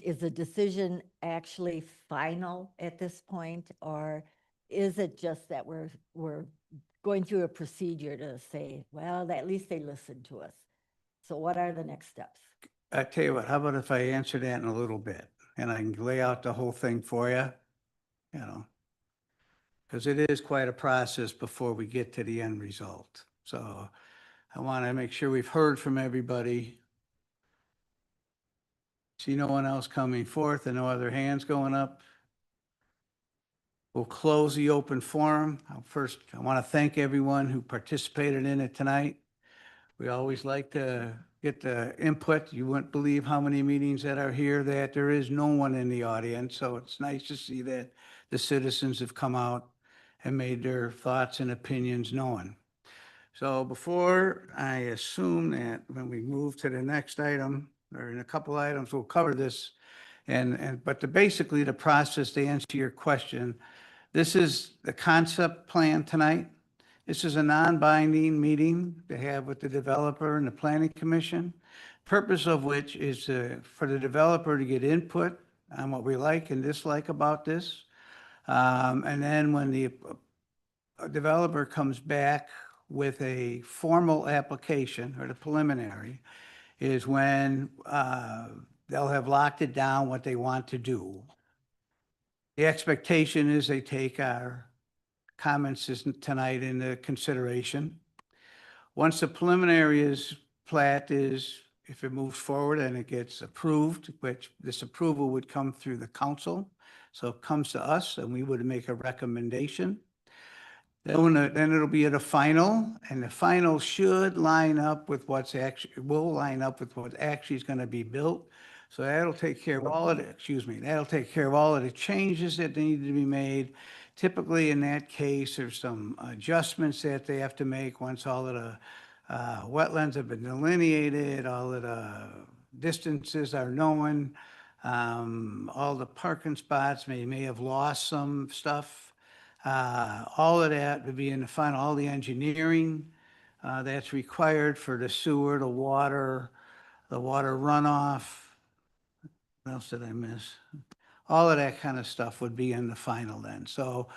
is the decision actually final at this point, or is it just that we're going through a procedure to say, well, at least they listened to us? So what are the next steps? I tell you what, how about if I answer that in a little bit and I can lay out the whole thing for you, you know? Because it is quite a process before we get to the end result. So I want to make sure we've heard from everybody. See no one else coming forth and no other hands going up. We'll close the open forum. First, I want to thank everyone who participated in it tonight. We always like to get the input. You wouldn't believe how many meetings that are here that there is no one in the audience. So it's nice to see that the citizens have come out and made their thoughts and opinions known. So before I assume that when we move to the next item, or in a couple items, we'll cover this. But basically the process to answer your question, this is the concept plan tonight. This is a non-binding meeting to have with the developer and the planning commission. Purpose of which is for the developer to get input on what we like and dislike about this. And then when the developer comes back with a formal application or the preliminary, is when they'll have locked it down what they want to do. The expectation is they take our comments tonight into consideration. Once the preliminary plat is, if it moves forward and it gets approved, which this approval would come through the council. So it comes to us and we would make a recommendation. Then it'll be at a final, and the final should line up with what's actually, will line up with what actually is going to be built. So that'll take care of all of the, that'll take care of all of the changes that need to be made. Typically in that case, there's some adjustments that they have to make once all of the wetlands have been delineated, all of the distances are known, all the parking spots may have lost some stuff. All of that would be in the final, all the engineering that's required for the sewer, the water runoff. What else did I miss? All of that kind of stuff would be in the final then. So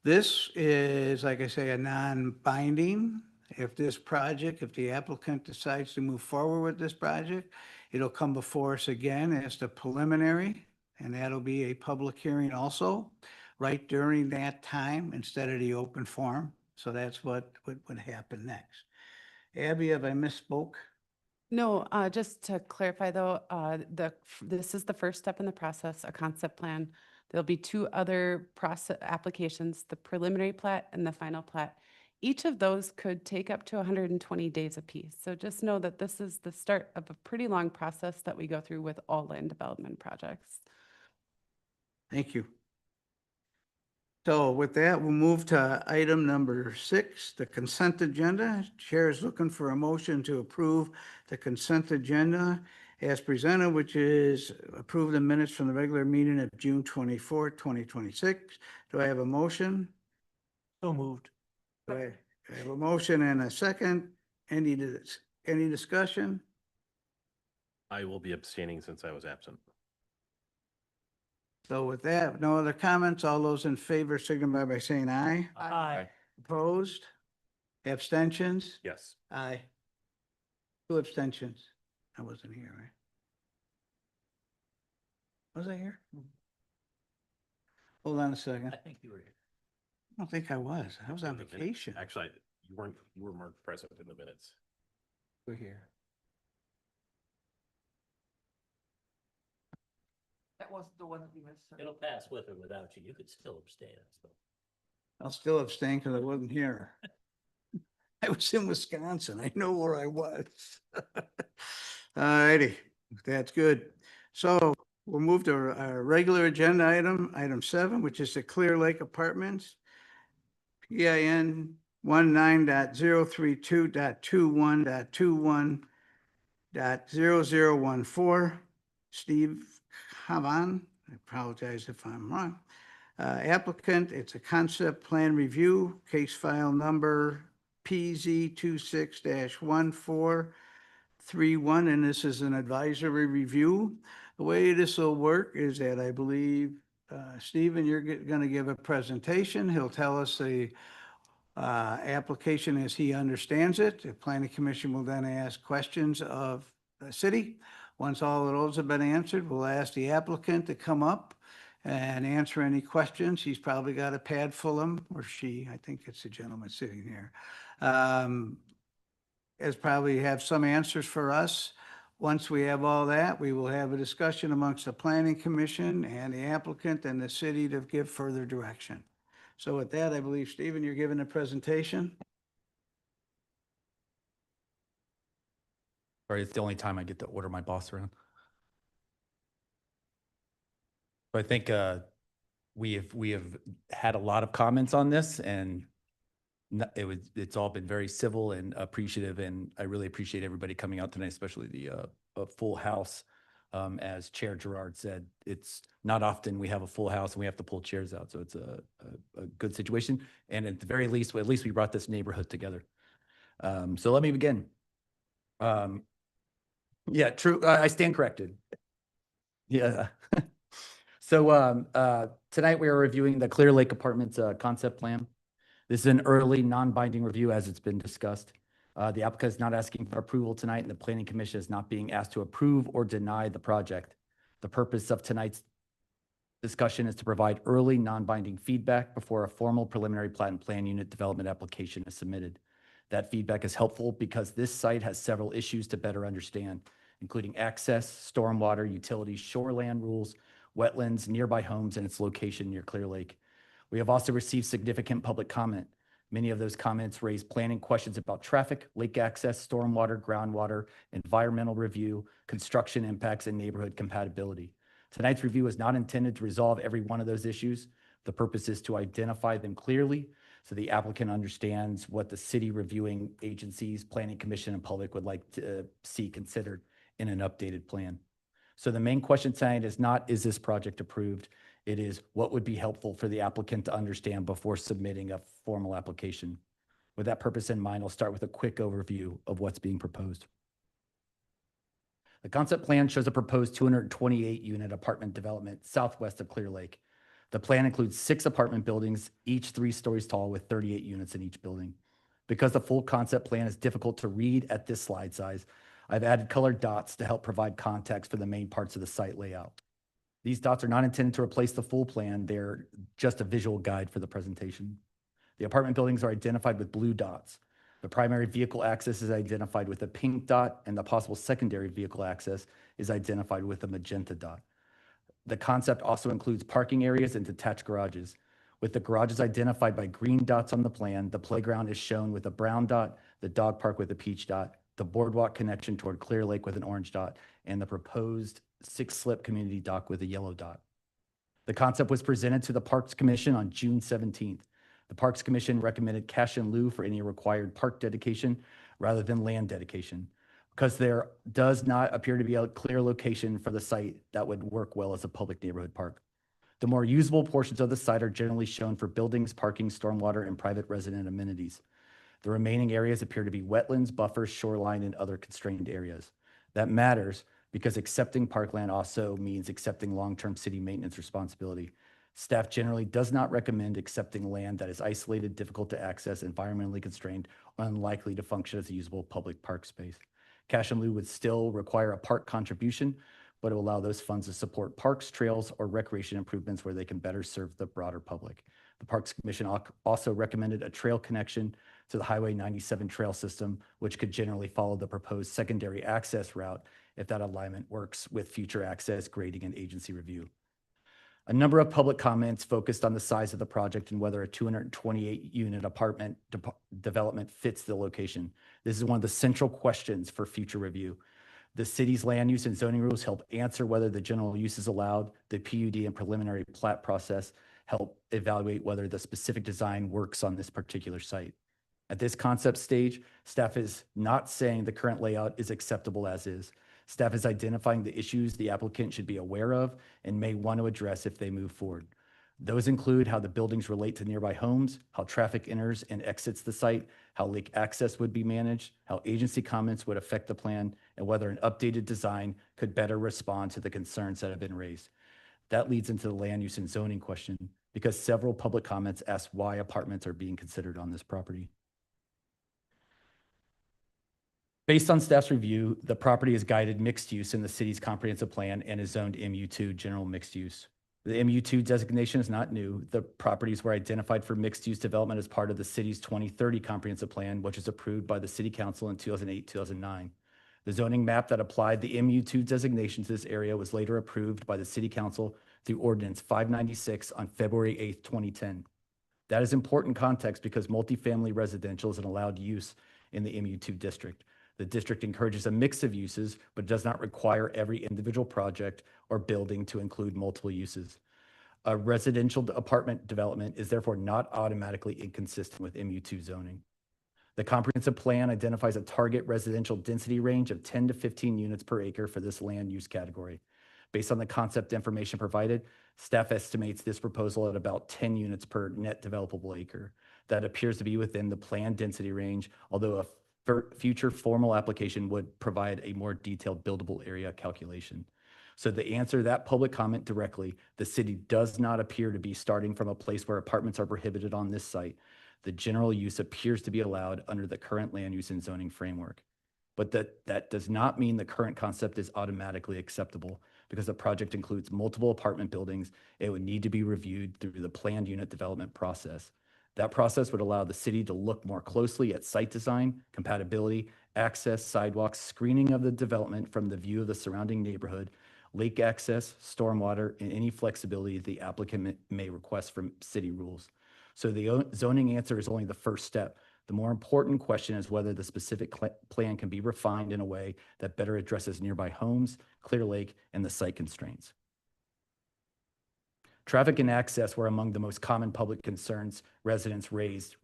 this is, like I say, a non-binding. If the applicant decides to move forward with this project, it'll come before us again as the preliminary, and that'll be a public hearing also, right during that time instead of the open forum. So that's what would happen next. Abby, have I misspoke? No, just to clarify though, this is the first step in the process, a concept plan. There'll be two other process applications, the preliminary plat and the final plat. Each of those could take up to 120 days apiece. So just know that this is the start of a pretty long process that we go through with all land development projects. Thank you. So with that, we'll move to item number 6, the consent agenda. Chair is looking for a motion to approve the consent agenda as presented, which is approve the minutes from the regular meeting of June 24, 2026. Do I have a motion? So moved. Do I have a motion and a second? Any discussion? I will be abstaining since I was absent. So with that, no other comments. All those in favor signify by saying aye. Aye. Opposed? Abstentions? Yes. Aye. 2 abstentions. I wasn't here, right? Was I here? Hold on a second. I think you were here. I don't think I was. I was on In the minutes. vacation. Actually, you were marked present in the minutes. We're here. That wasn't the one that you missed. It'll pass with or without you. You could still abstain. I'll still abstain because I wasn't here. I was in Wisconsin. I know where I was. All righty, that's good. So we'll move to our regular agenda item 7, which is the Clear Lake Apartments. PIN 19.032.21.21.0014. Steve Havan, I apologize if I'm wrong. Applicant, it's a concept plan review, case file number PZ 26-1431, and this is an advisory review. The way this will work is that I believe, Stephen, you're going to give a presentation. He'll tell us the application as he understands it. The planning commission will then ask questions of the city. Once all of those have been answered, we'll ask the applicant to come up and answer any questions. He's probably got a pad full of them, or she, I think it's the gentleman sitting here. As probably have some answers for us. Once we have all that, we will have a discussion amongst the planning commission and the applicant and the city to give further direction. So with that, I believe, Stephen, you're giving a presentation. Sorry, it's the only time I get to order my boss around. So I think we have had a lot of comments on this, and it's all been very civil and appreciative, and I really appreciate everybody coming out tonight, especially the full house. As Chair Gerard said, it's not often we have a full house and we have to pull chairs out, so it's a good situation. And at the very least, at least we brought this neighborhood together. So let me begin. Yeah, true. I stand corrected. Yeah. So tonight we are reviewing the Clear Lake Apartments concept plan. This is an early non-binding review as it's been discussed. The applicant is not asking for approval tonight, and the planning commission is not being asked to approve or deny the project. The purpose of tonight's discussion is to provide early non-binding feedback before a formal preliminary plat and plan unit development application is submitted. That feedback is helpful because this site has several issues to better understand, including access, stormwater, utilities, shoreland rules, wetlands, nearby homes, and its location near Clear Lake. We have also received significant public comment. Many of those comments raise planning questions about traffic, lake access, stormwater, groundwater, environmental review, construction impacts, and neighborhood compatibility. Tonight's review is not intended to resolve every one of those issues. The purpose is to identify them clearly so the applicant understands what the city reviewing agencies, planning commission, and public would like to see considered in an updated plan. So the main question tonight is not, is this project approved? It is, what would be helpful for the applicant to understand before submitting a formal application? With that purpose in mind, I'll start with a quick overview of what's being proposed. The concept plan shows a proposed 228 unit apartment development southwest of Clear Lake. The plan includes 6 apartment buildings, each 3 stories tall with 38 units in each building. Because the full concept plan is difficult to read at this slide size, I've added colored dots to help provide context for the main parts of the site layout. These dots are not intended to replace the full plan. They're just a visual guide for the presentation. The apartment buildings are identified with blue dots. The primary vehicle access is identified with a pink dot, and the possible secondary vehicle access is identified with a magenta dot. The concept also includes parking areas and detached garages. With the garages identified by green dots on the plan, the playground is shown with a brown dot, the dog park with a peach dot, the boardwalk connection toward Clear Lake with an orange dot, and the proposed 6-slip community dock with a yellow dot. The concept was presented to the Parks Commission on June 17th. The Parks Commission recommended cash in lieu for any required park dedication rather than land dedication, because there does not appear to be a clear location for the site that would work well as a public neighborhood park. The more usable portions of the site are generally shown for buildings, parking, stormwater, and private resident amenities. The remaining areas appear to be wetlands, buffers, shoreline, and other constrained areas. That matters because accepting parkland also means accepting long-term city maintenance responsibility. Staff generally does not recommend accepting land that is isolated, difficult to access, environmentally constrained, or unlikely to function as a usable public park space. Cash in lieu would still require a park contribution, but it will allow those funds to support parks, trails, or recreation improvements where they can better serve the broader public. The Parks Commission also recommended a trail connection to the Highway 97 trail system, which could generally follow the proposed secondary access route if that alignment works with future access, grading, and agency review. A number of public comments focused on the size of the project and whether a 228-unit apartment development fits the location. This is one of the central questions for future review. The city's land use and zoning rules help answer whether the general use is allowed. The PUD and preliminary plat process help evaluate whether the specific design works on this particular site. At this concept stage, staff is not saying the current layout is acceptable as is. Staff is identifying the issues the applicant should be aware of and may want to address if they move forward. Those include how the buildings relate to nearby homes, how traffic enters and exits the site, how lake access would be managed, how agency comments would affect the plan, and whether an updated design could better respond to the concerns that have been raised. That leads into the land use and zoning question, because several public comments ask why apartments are being considered on this property. Based on staff's review, the property is guided mixed use in the city's comprehensive plan and is zoned MU2 general mixed use. The MU2 designation is not new. The properties were identified for mixed use development as part of the city's 2030 comprehensive plan, which was approved by the city council in 2008-2009. The zoning map that applied the MU2 designation to this area was later approved by the city council through ordinance 596 on February 8th, 2010. That is important context because multifamily residential is an allowed use in the MU2 district. The district encourages a mix of uses, but does not require every individual project or building to include multiple uses. A residential apartment development is therefore not automatically inconsistent with MU2 zoning. The comprehensive plan identifies a target residential density range of 10 to 15 units per acre for this land use category. Based on the concept information provided, staff estimates this proposal at about 10 units per net developable acre. That appears to be within the planned density range, although a future formal application would provide a more detailed buildable area calculation. So to answer that public comment directly, the city does not appear to be starting from a place where apartments are prohibited on this site. The general use appears to be allowed under the current land use and zoning framework. But that does not mean the current concept is automatically acceptable because the project includes multiple apartment buildings. It would need to be reviewed through the planned unit development process. That process would allow the city to look more closely at site design, compatibility, access, sidewalks, screening of the development from the view of the surrounding neighborhood, lake access, stormwater, and any flexibility the applicant may request from city rules. So the zoning answer is only the first step. The more important question is whether the specific plan can be refined in a way that better addresses nearby homes, Clear Lake, and the site constraints. Traffic and access were among the most common public concerns residents raised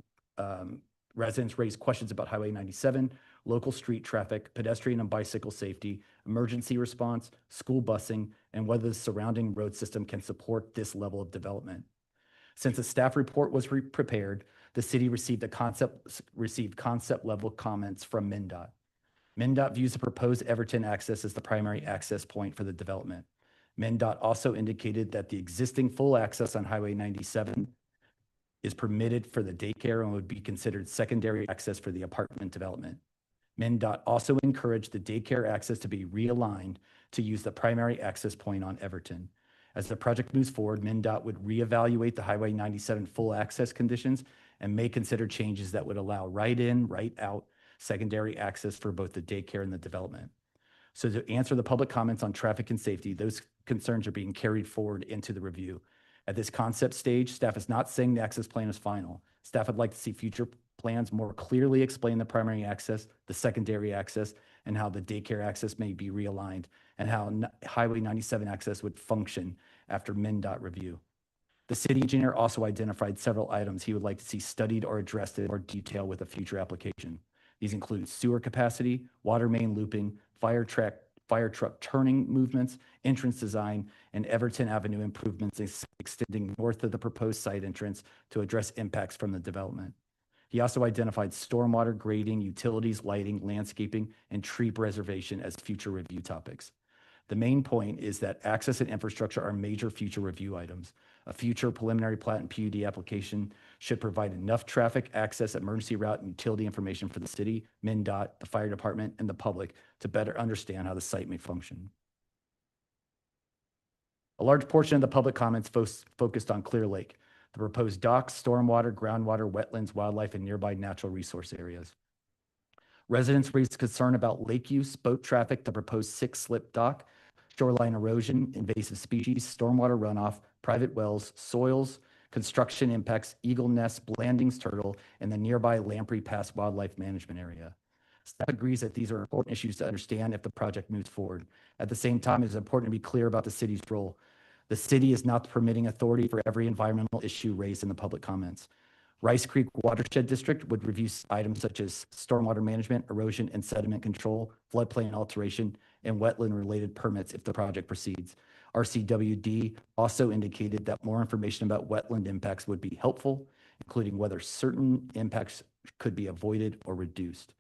Residents raised questions about Highway 97, local street traffic, pedestrian and bicycle safety, emergency response, school busing, and whether the surrounding road system can support this level of development. Since a staff report was prepared, the city received concept level comments from MnDOT. MnDOT views the proposed Everton access as the primary access point for the development. MnDOT also indicated that the existing full access on Highway 97 is permitted for the daycare and would be considered secondary access for the apartment development. MnDOT also encouraged the daycare access to be realigned to use the primary access point on Everton. As the project moves forward, MnDOT would reevaluate the Highway 97 full access conditions and may consider changes that would allow right in, right out secondary access for both the daycare and the development. So to answer the public comments on traffic and safety, those concerns are being carried forward into the review. At this concept stage, staff is not saying the access plan is final. Staff would like to see future plans more clearly explain the primary access, the secondary access, and how the daycare access may be realigned, and how Highway 97 access would function after MnDOT review. The city engineer also identified several items he would like to see studied or addressed in more detail with a future application. These include sewer capacity, water main looping, fire truck turning movements, entrance design, and Everton Avenue improvements extending north of the proposed site entrance to address impacts from the development. He also identified stormwater grading, utilities, lighting, landscaping, and tree preservation as future review topics. The main point is that access and infrastructure are major future review items. A future preliminary plat and PUD application should provide enough traffic, access, emergency route, and utility information for the city, MnDOT, the fire department, and the public to better understand how the site may function. A large portion of the public comments focused on Clear Lake, the proposed docks, stormwater, groundwater, wetlands, wildlife, and nearby natural resource areas. Residents raised concern about lake use, boat traffic, the proposed 6-slip dock, shoreline erosion, invasive species, stormwater runoff, private wells, soils, construction impacts, eagle nests, Blandings turtle, and the nearby Lamprey Pass wildlife management area. Staff agrees that these are important issues to understand if the project moves forward. At the same time, it's important to be clear about the city's role. The city is not the permitting authority for every environmental issue raised in the public comments. Rice Creek Watershed District would review items such as stormwater management, erosion and sediment control, floodplain alteration, and wetland-related permits if the project proceeds. RCWD also indicated that more information about wetland impacts would be helpful, including whether certain impacts could be avoided or reduced.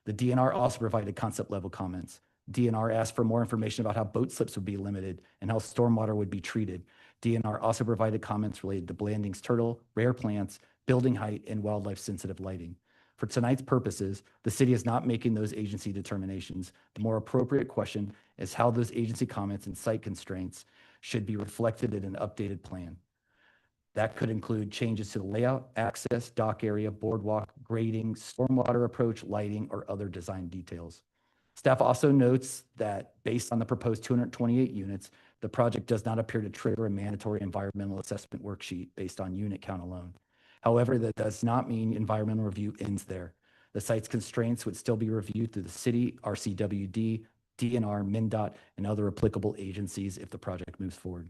The DNR also provided concept-level comments. DNR asked for more information about how boat slips would be limited and how stormwater would be treated. DNR also provided comments related to Blandings turtle, rare plants, building height, and wildlife-sensitive lighting. For tonight's purposes, the city is not making those agency determinations. The more appropriate question is how those agency comments and site constraints should be reflected in an updated plan. That could include changes to the layout, access, dock area, boardwalk, grading, stormwater approach, lighting, or other design details. Staff also notes that based on the proposed 228 units, the project does not appear to trigger a mandatory environmental assessment worksheet based on unit count alone. However, that does not mean environmental review ends there. The site's constraints would still be reviewed through the city, RCWD, DNR, MnDOT, and other applicable agencies if the project moves forward.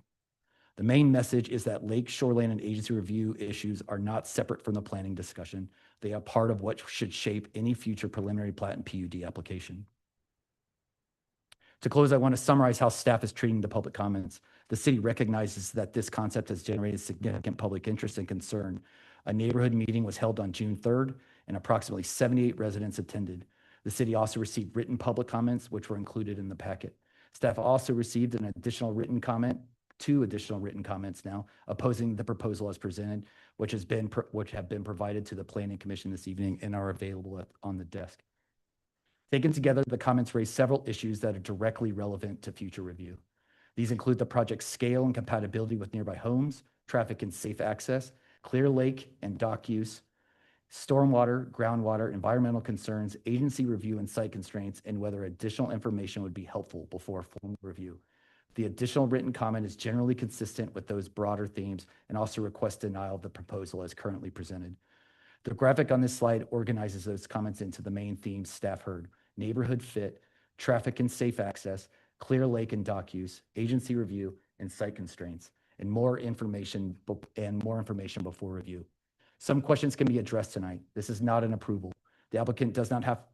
The main message is that lake, shoreline, and agency review issues are not separate from the planning discussion. They are part of what should shape any future preliminary plat and PUD application. To close, I want to summarize how staff is treating the public comments. The city recognizes that this concept has generated significant public interest and concern. A neighborhood meeting was held on June 3rd, and approximately 78 residents attended. The city also received written public comments, which were included in the packet. Staff also received two additional written comments now, opposing the proposal as presented, which have been provided to the Planning Commission this evening and are available on the desk. Taken together, the comments raise several issues that are directly relevant to future review. These include the project's scale and compatibility with nearby homes, traffic and safe access, Clear Lake and dock use, stormwater, groundwater, environmental concerns, agency review and site constraints, and whether additional information would be helpful before a formal review. The additional written comment is generally consistent with those broader themes and also requests denial of the proposal as currently presented. The graphic on this slide organizes those comments into the main themes staff heard: neighborhood fit, traffic and safe access, Clear Lake and dock use, agency review, and site constraints, and more information before review. Some questions can be addressed tonight. This is not an approval. The applicant does not have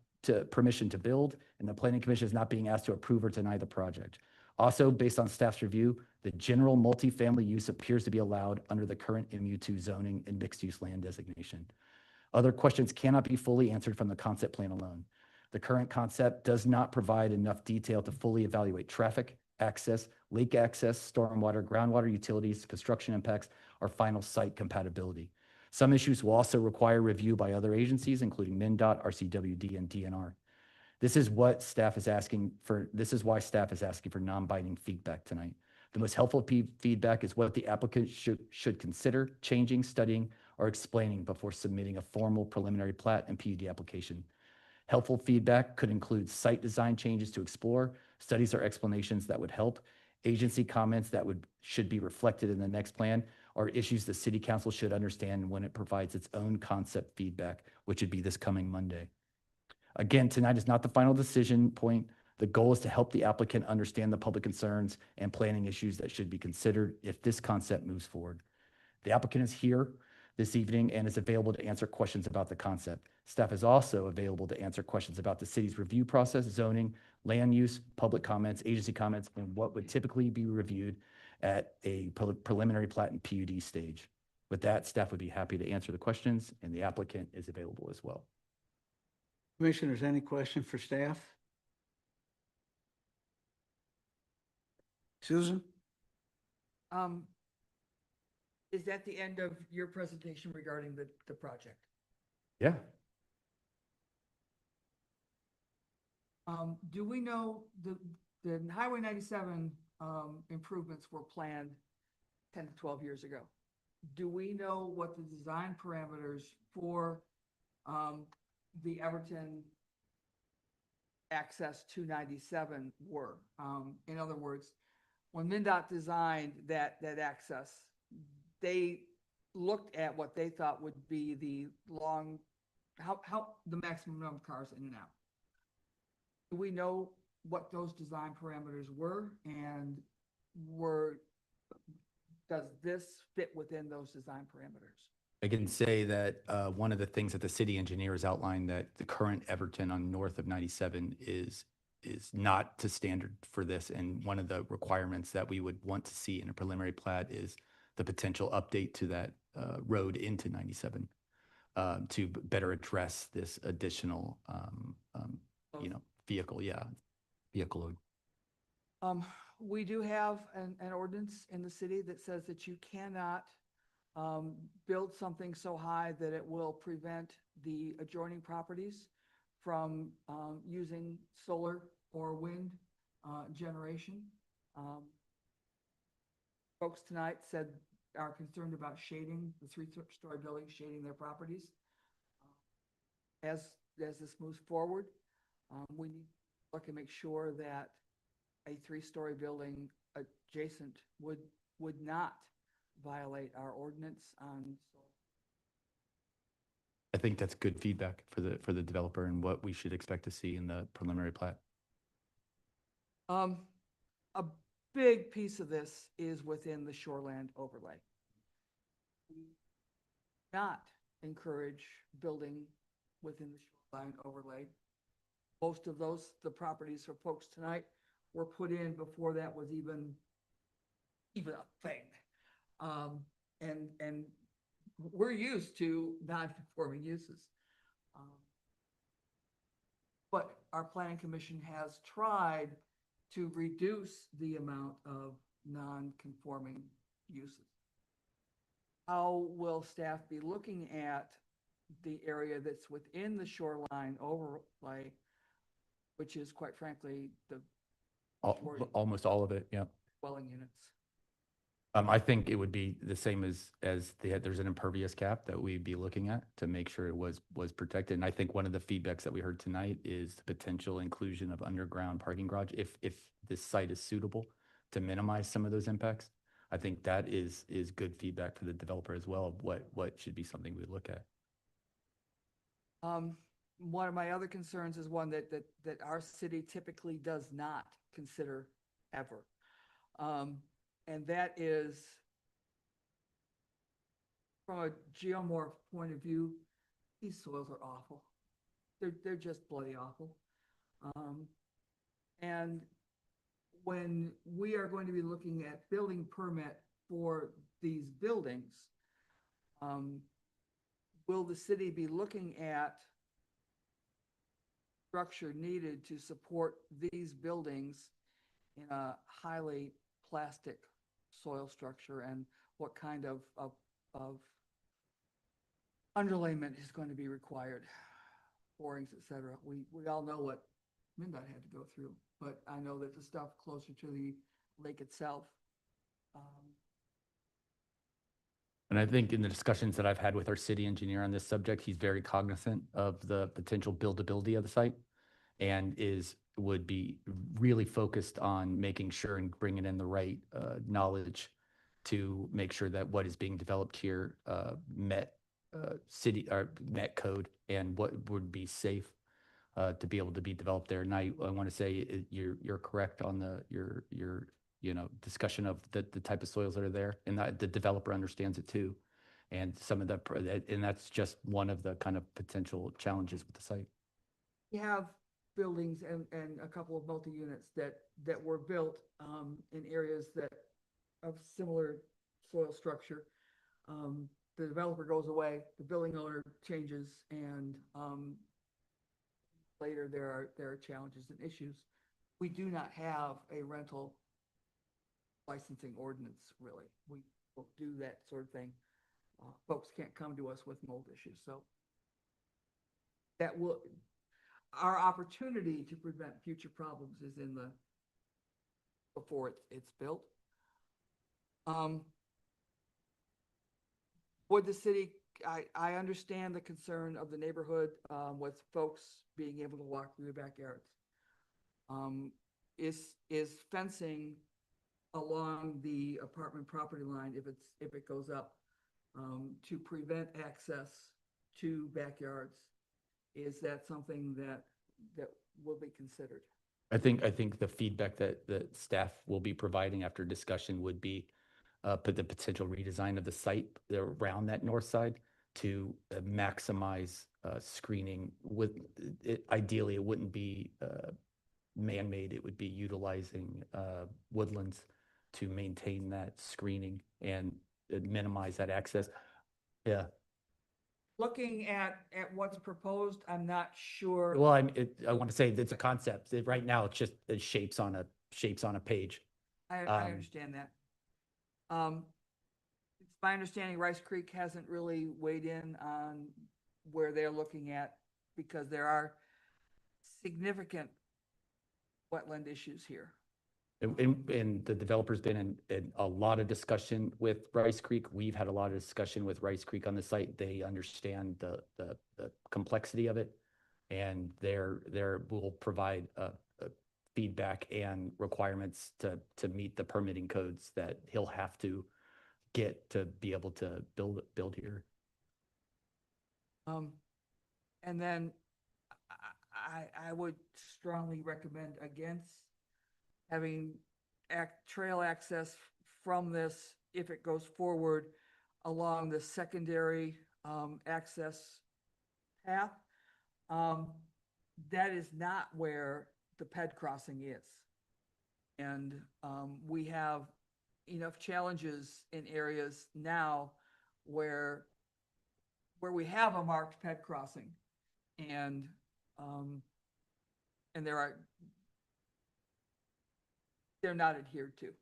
permission to build, and the planning commission is not being asked to approve or deny the project. Also, based on staff's review, the general multifamily use appears to be allowed under the current MU2 zoning and mixed-use land designation. Other questions cannot be fully answered from the concept plan alone. The current concept does not provide enough detail to fully evaluate traffic, access, lake access, stormwater, groundwater utilities, construction impacts, or final site compatibility. Some issues will also require review by other agencies, including MnDOT, RCWD, and DNR. This is why staff is asking for non-binding feedback tonight. The most helpful feedback is what the applicant should consider changing, studying, or explaining before submitting a formal preliminary plat and PUD application. Helpful feedback could include site design changes to explore, studies or explanations that would help, agency comments that should be reflected in the next plan, or issues the city council should understand when it provides its own concept feedback, which would be this coming Monday. Again, tonight is not the final decision point. The goal is to help the applicant understand the public concerns and planning issues that should be considered if this concept moves forward. The applicant is here this evening and is available to answer questions about the concept. Staff is also available to answer questions about the city's review process, zoning, land use, public comments, agency comments, and what would typically be reviewed at a preliminary plat and PUD stage. With that, staff would be happy to answer the questions, and the applicant is available as well. Commissioners, any question for staff? Susan? Is that the end of your presentation regarding the project? Yeah. Do we know the Highway 97 improvements were planned 10 to 12 years ago? Do we know what the design parameters for the Everton access to 97 were? In other words, when MnDOT designed that access, they looked at what they thought would be the maximum number of cars in and out. Do we know what those design parameters were, and does this fit within those design parameters? I can say that one of the things that the city engineers outlined, that the current Everton on north of 97 is not to standard for this. And one of the requirements that we would want to see in a preliminary plat is the potential update to that road into 97 to better address this additional, vehicle load. We do have an ordinance in the city that says that you cannot build something so high that it will prevent the adjoining properties from using solar or wind generation. Folks tonight are concerned about shading, the three-story buildings shading their properties. As this moves forward, we need to look and make sure that a three-story building adjacent would not violate our ordinance on solar. I think that's good feedback for the developer and what we should expect to see in the preliminary plat. A big piece of this is within the shoreland overlay. We not encourage building within the shoreline overlay. Most of the properties for folks tonight were put in before that was even a thing. And we're used to non-conforming uses. But our planning commission has tried to reduce the amount of non-conforming uses. How will staff be looking at the area that's within the shoreline overlay, which is quite frankly the Almost all of it, yeah. dwelling units? I think it would be the same as there's an impervious cap that we'd be looking at to make sure it was protected. And I think one of the feedbacks that we heard tonight is the potential inclusion of underground parking garage if this site is suitable to minimize some of those impacts. I think that is good feedback for the developer as well of what should be something we look at. One of my other concerns is one that our city typically does not consider ever. And that is from a geomorph point of view, these soils are awful. They're just bloody awful. And when we are going to be looking at building permit for these buildings, will the city be looking at structure needed to support these buildings in a highly plastic soil structure, and what kind of underlayment is going to be required, borings, et cetera. We all know what MnDOT had to go through, but I know that the stuff closer to the lake itself. And I think in the discussions that I've had with our city engineer on this subject, he's very cognizant of the potential buildability of the site and would be really focused on making sure and bringing in the right knowledge to make sure that what is being developed here met city or met code and what would be safe to be able to be developed there. And I want to say you're correct on your discussion of the type of soils that are there, and that the developer understands it too. And and that's just one of the kind of potential challenges with the site. You have buildings and a couple of multi-units that were built in areas that of similar soil structure. The developer goes away, the building owner changes, and later there are challenges and issues. We do not have a rental licensing ordinance, really. We will do that sort of thing. Folks can't come to us with mold issues, so our opportunity to prevent future problems is before it's built. Would the city, I understand the concern of the neighborhood with folks being able to walk through their backyards. Is fencing along the apartment property line, if it goes up, to prevent access to backyards, is that something that will be considered? I think the feedback that staff will be providing after discussion would be the potential redesign of the site around that north side to maximize screening. Ideally, it wouldn't be man-made. It would be utilizing woodlands to maintain that screening and minimize that access. Yeah. Looking at what's proposed, I'm not sure. Well, I want to say it's a concept. Right now, it's just shapes on a page. I understand that. It's my understanding Rice Creek hasn't really weighed in on where they're looking at, because there are significant wetland issues here. And the developer's been in a lot of discussion with Rice Creek. We've had a lot of discussion with Rice Creek on the site. They understand the complexity of it, and will provide feedback and requirements to meet the permitting codes that he'll have to get to be able to build here. And then I would strongly recommend against having trail access from this, if it goes forward, along the secondary access path. That is not where the PED crossing is. And we have enough challenges in areas now where we have a marked PED crossing, and they're not adhered to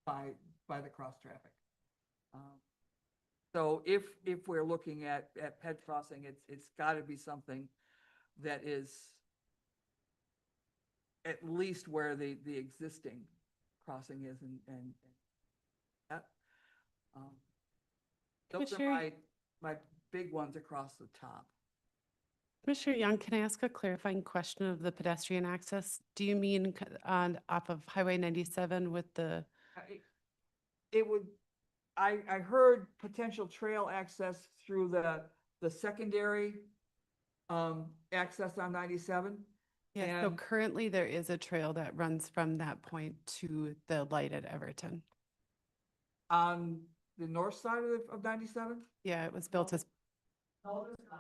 by the cross traffic. So if we're looking at PED crossing, it's got to be something that is at least where the existing crossing is, and that. Those are Commissioner- my big ones across the top. Commissioner Young, can I ask a clarifying question of the pedestrian access? Do you mean off of Highway 97 with the? I heard potential trail access through the secondary access on 97. Yeah, so And currently there is a trail that runs from that point to the light at Everton. on the north side of 97? Yeah, it was built as,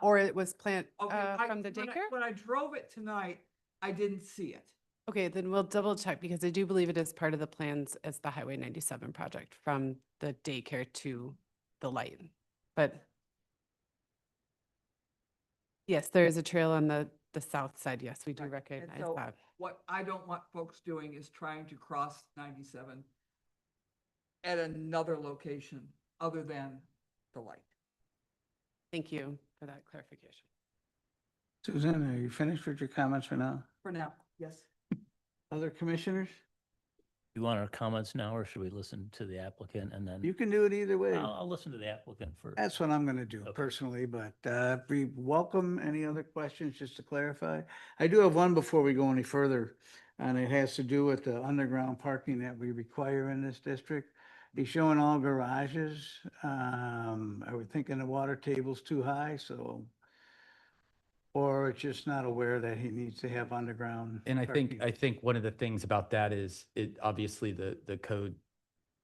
or it was planned Okay, from the daycare? When I drove it tonight, I didn't see it. Okay, then we'll double check because I do believe it is part of the plans as the Highway 97 project from the daycare to the light. But yes, there is a trail on the south side. Yes, we do Right. And recognize so that. what I don't want folks doing is trying to cross 97 at another location other than the light. Thank you for that clarification. Susan, are you finished with your comments for now? For now, yes. Other commissioners? You want our comments now, or should we listen to the applicant and then? You can do it either way. I'll listen to the applicant first. That's what I'm gonna do Okay. personally, but we welcome any other questions, just to clarify. I do have one before we go any further, and it has to do with the underground parking that we require in this district. He's showing all garages. Are we thinking the water table's too high, so? Or it's just not aware that he needs to have underground? And I parking? think one of the things about that is it, obviously the code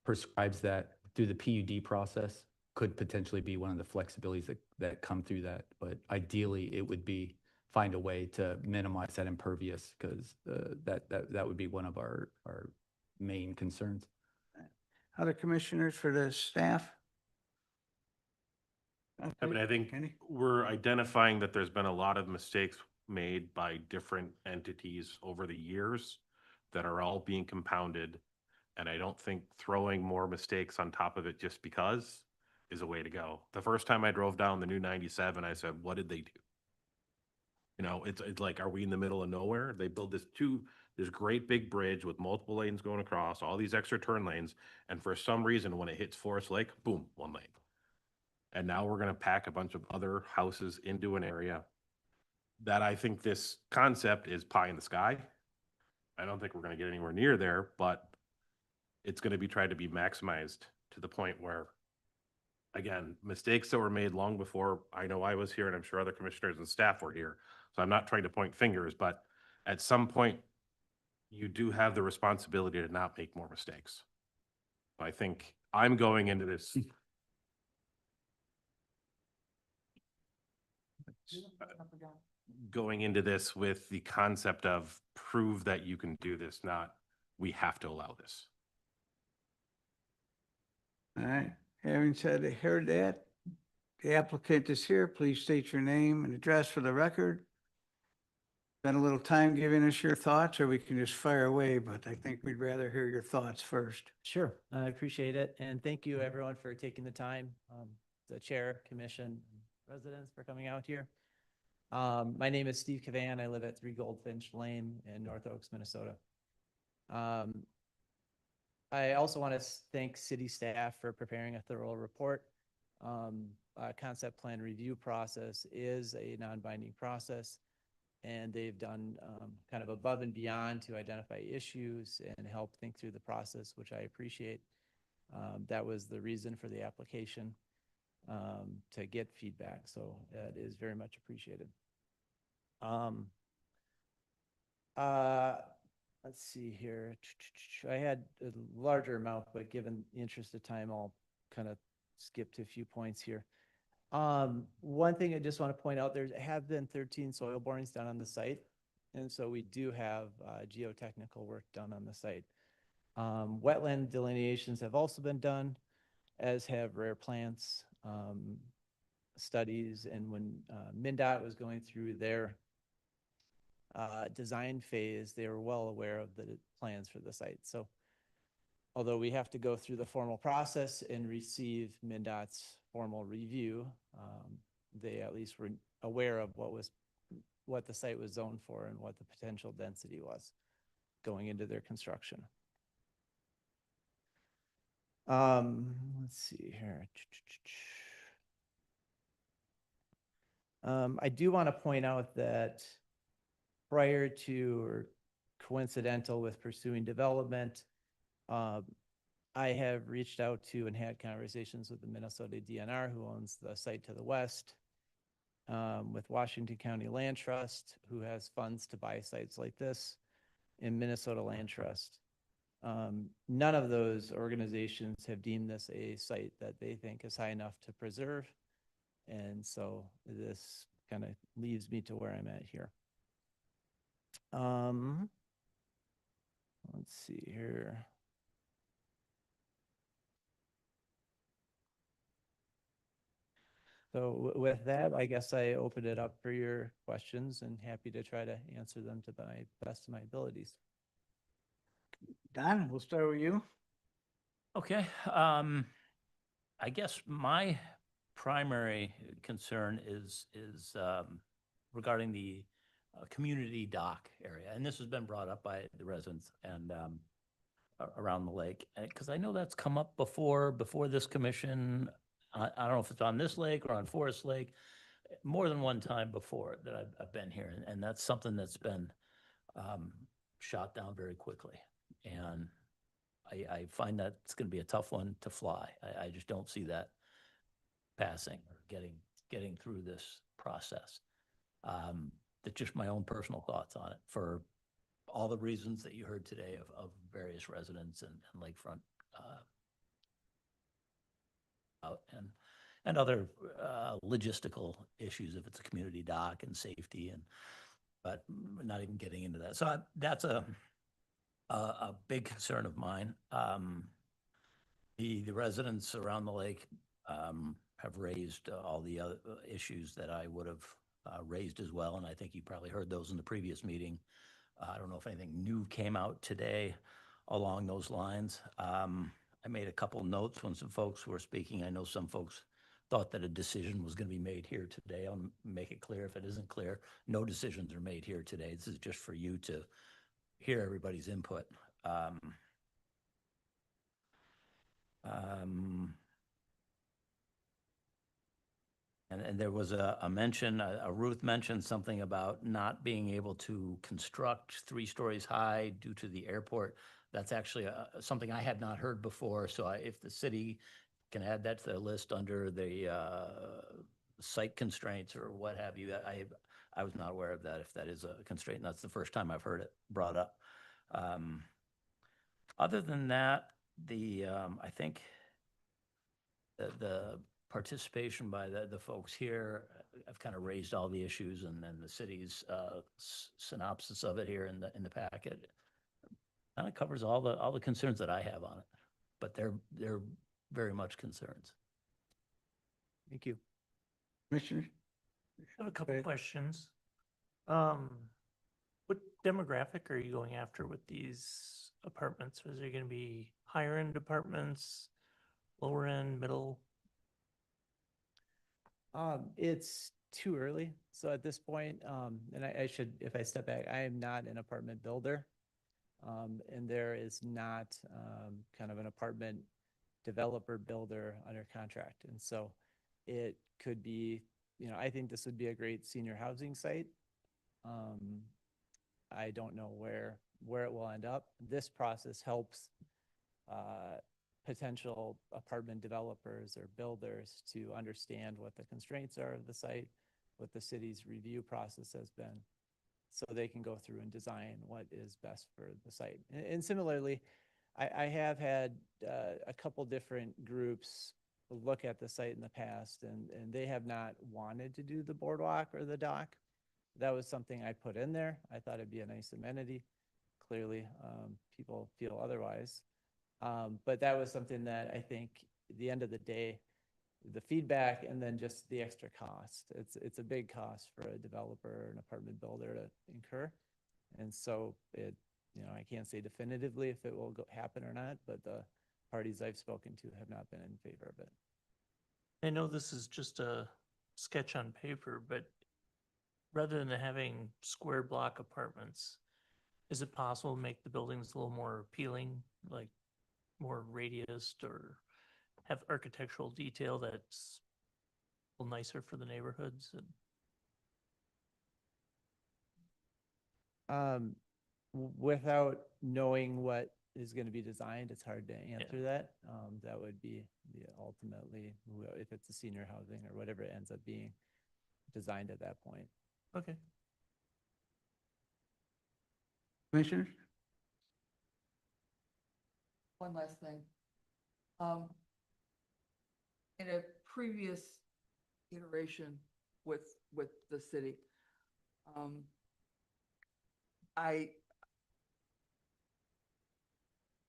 prescribes that through the PUD process could potentially be one of the flexibilities that come through that. But ideally, it would be find a way to minimize that impervious because that would be one of our main concerns. Other commissioners for the staff? I mean, I think Kenny? we're identifying that there's been a lot of mistakes made by different entities over the years that are all being compounded. And I don't think throwing more mistakes on top of it just because is a way to go. The first time I drove down the new 97, I said, what did they do? You know, it's like, are we in the middle of nowhere? They built this great big bridge with multiple lanes going across, all these extra turn lanes. And for some reason, when it hits Forest Lake, boom, one lane. And now we're going to pack a bunch of other houses into an area that I think this concept is pie in the sky. I don't think we're going to get anywhere near there, but it's going to be tried to be maximized to the point where, again, mistakes that were made long before I know I was here, and I'm sure other commissioners and staff were here. So I'm not trying to point fingers, but at some point, you do have the responsibility to not make more mistakes. I think I'm going into this. Going into this with the concept of prove that you can do this, not we have to allow this. All right, having heard that, the applicant is here. Please state your name and address for the record. Spend a little time giving us your thoughts, or we can just fire away, but I think we'd rather hear your thoughts first. Sure, I appreciate it. And thank you everyone for taking the time, the chair, commission, residents for coming out here. My name is Steve Cavan. I live at 3 Goldfinch Lane in North Oaks, Minnesota. I also want to thank city staff for preparing a thorough report. Concept plan review process is a non-binding process, and they've done kind of above and beyond to identify issues and help think through the process, which I appreciate. That was the reason for the application, to get feedback. So it is very much appreciated. Let's see here. I had a larger amount, but given the interest of time, I'll kind of skip to a few points here. One thing I just want to point out, there have been 13 soil borings done on the site. And so we do have geotechnical work done on the site. Wetland delineations have also been done, as have rare plants studies. And when MnDOT was going through their design phase, they were well aware of the plans for the site. So although we have to go through the formal process and receive MnDOT's formal review, they at least were aware of what the site was zoned for and what the potential density was going into their construction. Let's see here. I do want to point out that prior to or coincidental with pursuing development, I have reached out to and had conversations with the Minnesota DNR, who owns the site to the west, with Washington County Land Trust, who has funds to buy sites like this, and Minnesota Land Trust. None of those organizations have deemed this a site that they think is high enough to preserve. And so this kind of leaves me to where I'm at here. Let's see here. So with that, I guess I open it up for your questions and happy to try to answer them to my best of my abilities. Don, we'll start with you. Okay, I guess my primary concern is regarding the community dock area, and this has been brought up by the residents and around the lake, because I know that's come up before this commission. I don't know if it's on this lake or on Forest Lake, more than one time before that I've been here, and that's something that's been shot down very quickly, and I find that it's going to be a tough one to fly. I just don't see that passing or getting through this process. That's just my own personal thoughts on it for all the reasons that you heard today of various residents and lakefront out and other logistical issues if it's a community dock and safety but we're not even getting into that. So that's a big concern of mine. The residents around the lake have raised all the other issues that I would have raised as well, and I think you probably heard those in the previous meeting. I don't know if anything new came out today along those lines. I made a couple notes when some folks were speaking. I know some folks thought that a decision was going to be made here today. I'll make it clear if it isn't clear. No decisions are made here today. This is just for you to hear everybody's input. And there was a mention, Ruth mentioned something about not being able to construct 3 stories high due to the airport. That's actually something I had not heard before. So if the city can add that to the list under the site constraints or what have you, I was not aware of that, if that is a constraint. That's the first time I've heard it brought up. Other than that, I think the participation by the folks here, I've kind of raised all the issues, and then the city's synopsis of it here in the packet kind of covers all the concerns that I have on it, but they're very much concerns. Thank you. Commissioner? I have a couple questions. What demographic are you going after with these apartments? Is there going to be higher end apartments, lower end, middle? It's too early. So at this point, and I should, if I step back, I am not an apartment builder. And there is not kind of an apartment developer builder under contract. And so it could be, I think this would be a great senior housing site. I don't know where it will end up. This process helps potential apartment developers or builders to understand what the constraints are of the site, what the city's review process has been, so they can go through and design what is best for the site. And similarly, I have had a couple different groups look at the site in the past, and they have not wanted to do the boardwalk or the dock. That was something I put in there. I thought it'd be a nice amenity. Clearly, people feel otherwise. But that was something that I think at the end of the day, the feedback and then just the extra cost. It's a big cost for a developer or an apartment builder to incur. And so I can't say definitively if it will happen or not, but the parties I've spoken to have not been in favor of it. I know this is just a sketch on paper, but rather than having square block apartments, is it possible to make the buildings a little more appealing, like more radiused, or have architectural detail that's a little nicer for the neighborhoods? Without knowing what is going to be designed, it's hard to answer that. That would be ultimately, if it's a senior housing or whatever it ends up being designed at that point. Okay. Commissioners? One last thing. In a previous iteration with the city,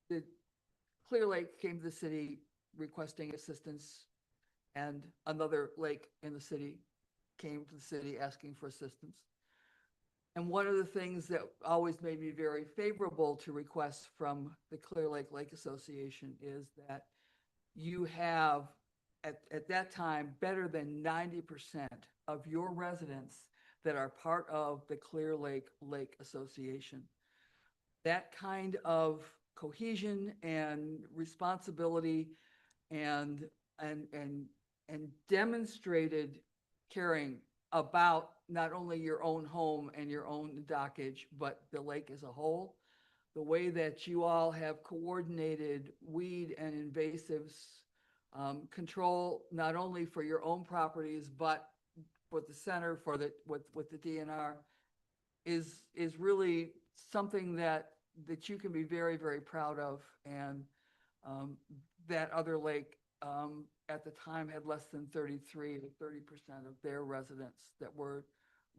the Clear Lake came to the city requesting assistance, and another lake in the city came to the city asking for assistance. And one of the things that always made me very favorable to requests from the Clear Lake Lake Association is that you have, at that time, better than 90% of your residents that are part of the Clear Lake Lake Association. That kind of cohesion and responsibility and demonstrated caring about not only your own home and your own dockage, but the lake as a whole. The way that you all have coordinated weed and invasives control, not only for your own properties, but with the center for with the DNR is really something that you can be very, very proud of. And that other lake at the time had less than 33 to 30% of their residents that were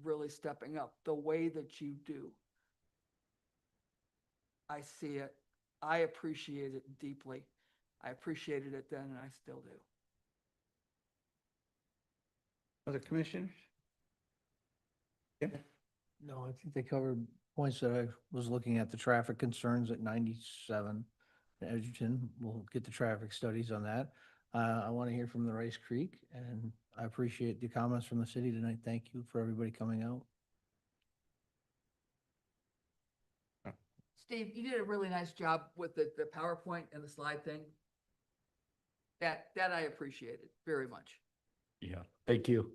really stepping up the way that you do. I see it. I appreciate it deeply. I appreciated it then, and I still do. Other commissioners? Yep. No, I think they covered points that I was looking at, the traffic concerns at 97 in Edgerton. We'll get the traffic studies on that. I want to hear from the Rice Creek, and I appreciate the comments from the city tonight. Thank you for everybody coming out. Steve, you did a really nice job with the PowerPoint and the slide thing. That I appreciated very much. Yeah, thank you.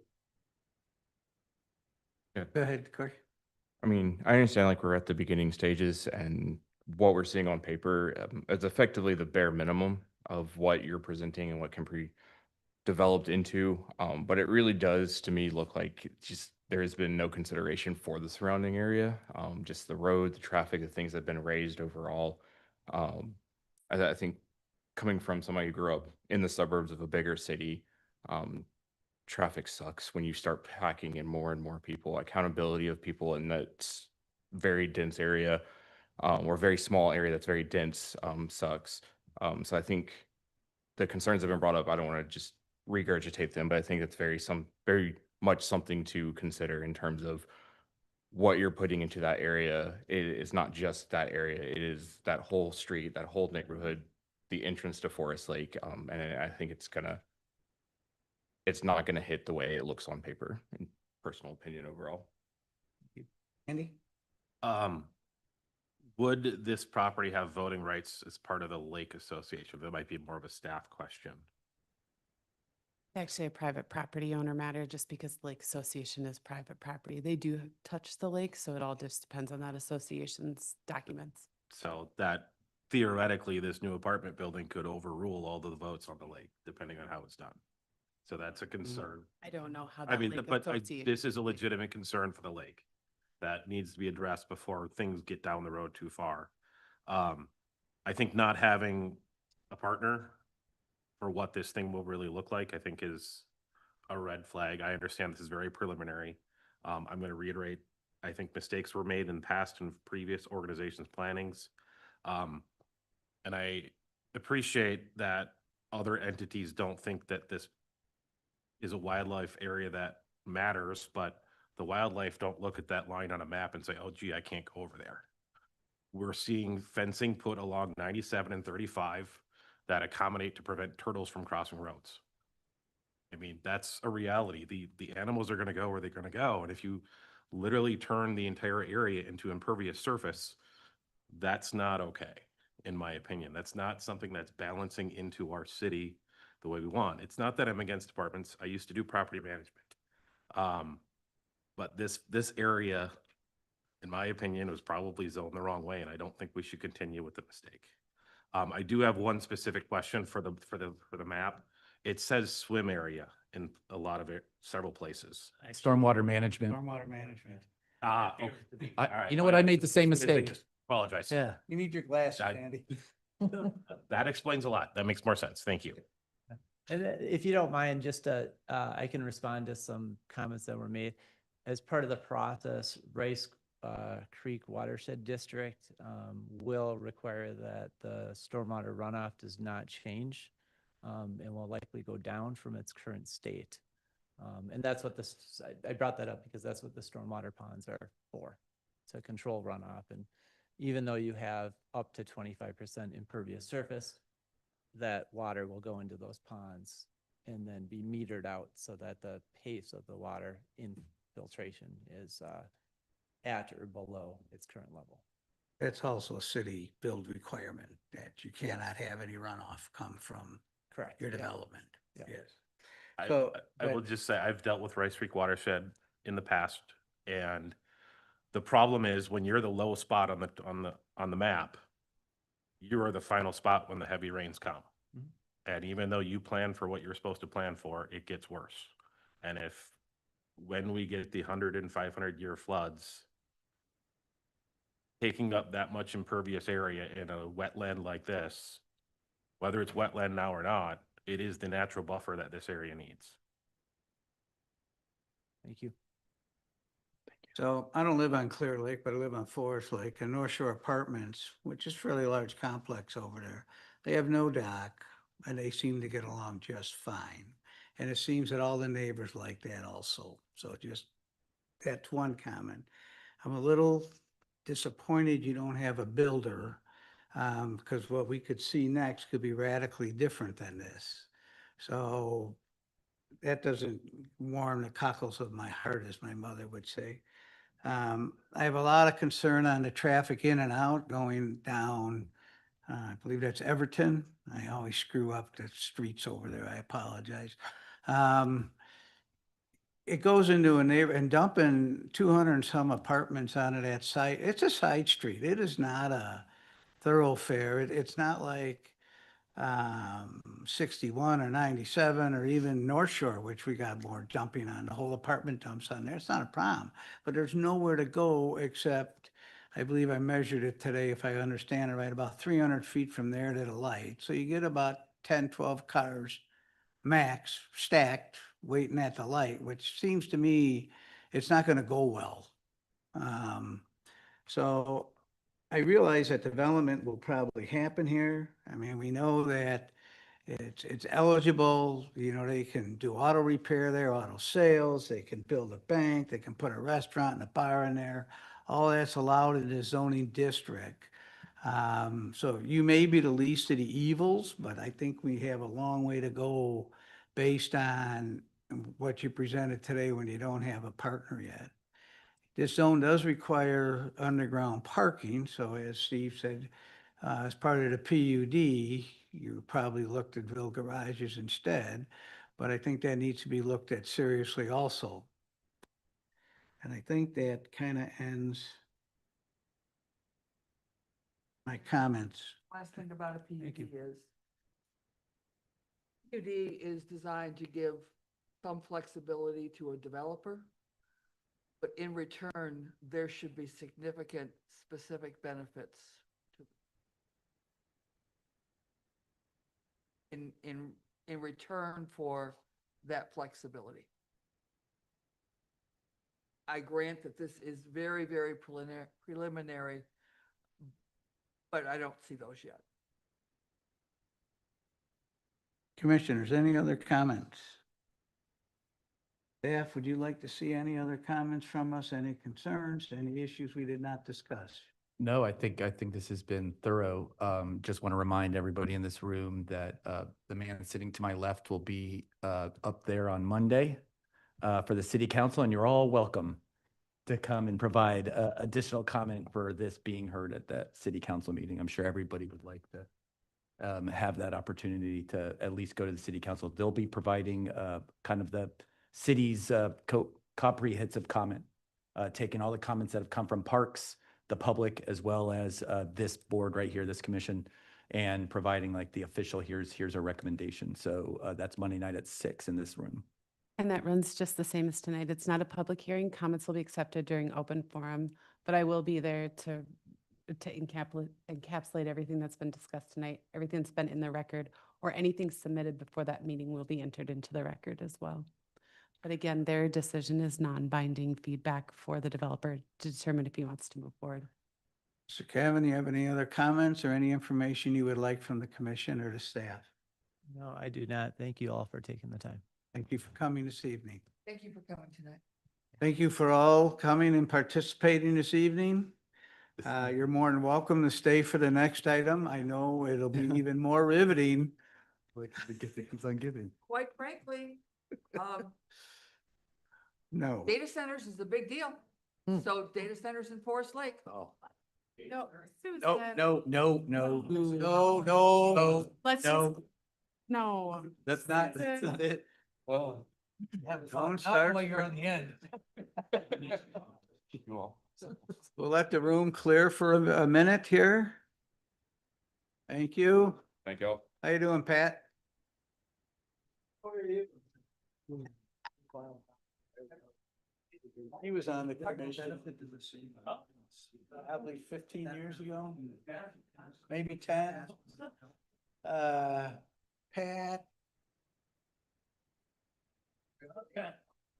Go ahead, Corey. I mean, I understand like we're at the beginning stages and what we're seeing on paper is effectively the bare minimum of what you're presenting and what can be developed into. But it really does to me look like just there has been no consideration for the surrounding area, just the road, the traffic, the things that have been raised overall. I think coming from somebody who grew up in the suburbs of a bigger city, traffic sucks when you start packing in more and more people. Accountability of people in that very dense area or very small area that's very dense sucks. So I think the concerns have been brought up. I don't want to just regurgitate them, but I think it's very much something to consider in terms of what you're putting into that area. It is not just that area. It is that whole street, that whole neighborhood, the entrance to Forest Lake. And I think it's not gonna hit the way it looks on paper, in personal opinion overall. Andy? Would this property have voting rights as part of the Lake Association? That might be more of a staff question. Actually, a private property owner matter, just because the Lake Association is private property. They do touch the lake, so it all just depends on that association's documents. So that theoretically, this new apartment building could overrule all the votes on the lake, depending on how it's done. So that's a concern. I don't know how I that mean, Lake but Association. this is a legitimate concern for the lake that needs to be addressed before things get down the road too far. I think not having a partner for what this thing will really look like, I think is a red flag. I understand this is very preliminary. I'm going to reiterate, I think mistakes were made in past and previous organizations' plannings. And I appreciate that other entities don't think that this is a wildlife area that matters, but the wildlife don't look at that line on a map and say, oh, gee, I can't go over there. We're seeing fencing put along 97 and 35 that accommodate to prevent turtles from crossing roads. I mean, that's a reality. The animals are going to go where they're going to go. And if you literally turn the entire area into impervious surface, that's not okay, in my opinion. That's not something that's balancing into our city the way we want. It's not that I'm against apartments. I used to do property management. But this area, in my opinion, was probably zoned the wrong way, and I don't think we should continue with the mistake. I do have one specific question for the map. It says swim area in a lot of it, several places. Stormwater management. Stormwater management. Okay. All right. You know what? I made the same mistake. Apologize. Yeah. You need your glasses, I- Andy. That explains a lot. That makes more sense. Thank you. And if you don't mind, just I can respond to some comments that were made. As part of the process, Rice Creek Watershed District will require that the stormwater runoff does not change and will likely go down from its current state. And that's what this, I brought that up because that's what the stormwater ponds are for, to control runoff. And even though you have up to 25% impervious surface, that water will go into those ponds and then be metered out so that the pace of the water infiltration is at or below its current level. It's also a city build requirement that you cannot have any runoff come from Correct. your Yeah. development. Yeah. Yes. I, So, I will just say, I've dealt with Rice Creek Watershed in the past, and the problem is when you're the lowest spot on the map, you are the final spot when the heavy rains come. Mhm. And even though you plan for what you're supposed to plan for, it gets worse. And when we get the 100 and 500-year floods, taking up that much impervious area in a wetland like this, whether it's wetland now or not, it is the natural buffer that this area needs. Thank you. So I don't live on Clear Lake, but I live on Forest Lake and North Shore Apartments, which is a fairly large complex over there. They have no dock and they seem to get along just fine. And it seems that all the neighbors like that also. So just, that's one comment. I'm a little disappointed you don't have a builder because what we could see next could be radically different than this. So that doesn't warm the cockles of my heart, as my mother would say. I have a lot of concern on the traffic in and out going down. I believe that's Everton. I always screw up the streets over there. I apologize. It goes into a neighbor and dumping 200 and some apartments onto that site. It's a side street. It is not a thoroughfare. It's not like 61 or 97 or even North Shore, which we got more dumping on, the whole apartment dumps on there. It's not a problem, but there's nowhere to go except, I believe I measured it today, if I understand it right, about 300 feet from there to the light. So you get about 10, 12 cars max stacked waiting at the light, which seems to me it's not going to go well. So I realize that development will probably happen here. I mean, we know that it's eligible, you know, they can do auto repair there, auto sales, they can build a bank, they can put a restaurant and a bar in there. All that's allowed in the zoning district. So you may be the least of the evils, but I think we have a long way to go based on what you presented today when you don't have a partner yet. This zone does require underground parking, so as Steve said, as part of the PUD, you probably looked at Ville garages instead, but I think that needs to be looked at seriously also. And I think that kind of ends my comments. Last thing about a PUD is designed to give some flexibility to a developer. But in return, there should be significant specific benefits to in return for that flexibility. I grant that this is very, very preliminary, but I don't see those yet. Commissioners, any other comments? Staff, would you like to see any other comments from us? Any concerns, any issues we did not discuss? No, I think this has been thorough. Just want to remind everybody in this room that the man sitting to my left will be up there on Monday for the city council, and you're all welcome to come and provide additional comment for this being heard at that city council meeting. I'm sure everybody would like to have that opportunity to at least go to the city council. They'll be providing kind of the city's comprehensive comment, taking all the comments that have come from parks, the public, as well as this board right here, this commission, and providing like the official, here's our recommendation. So that's Monday night at 6 in this room. And that runs just the same as tonight. It's not a public hearing. Comments will be accepted during open forum, but I will be there to to encapsulate everything that's been discussed tonight, everything that's been in the record, or anything submitted before that meeting will be entered into the record as well. But again, their decision is non-binding feedback for the developer to determine if he wants to move forward. Mr. Cavan, you have any other comments or any information you would like from the commission or the staff? No, I do not. Thank you all for taking the time. Thank you for coming this evening. Thank you for coming tonight. Thank you for all coming and participating this evening. You're more than welcome to stay for the next item. I know it'll be even more riveting. Like the gift that keeps on giving. Quite frankly, No. data centers is a big deal. So data centers in Forest Lake. Oh. No, No, no, no, no, no. Let's just, no. That's not it. Well. Don't start. you're on the end. We'll let the room clear for a minute here. Thank you. Thank you all. How you doing, Pat? He was on the commission probably 15 years ago, maybe 10. Pat,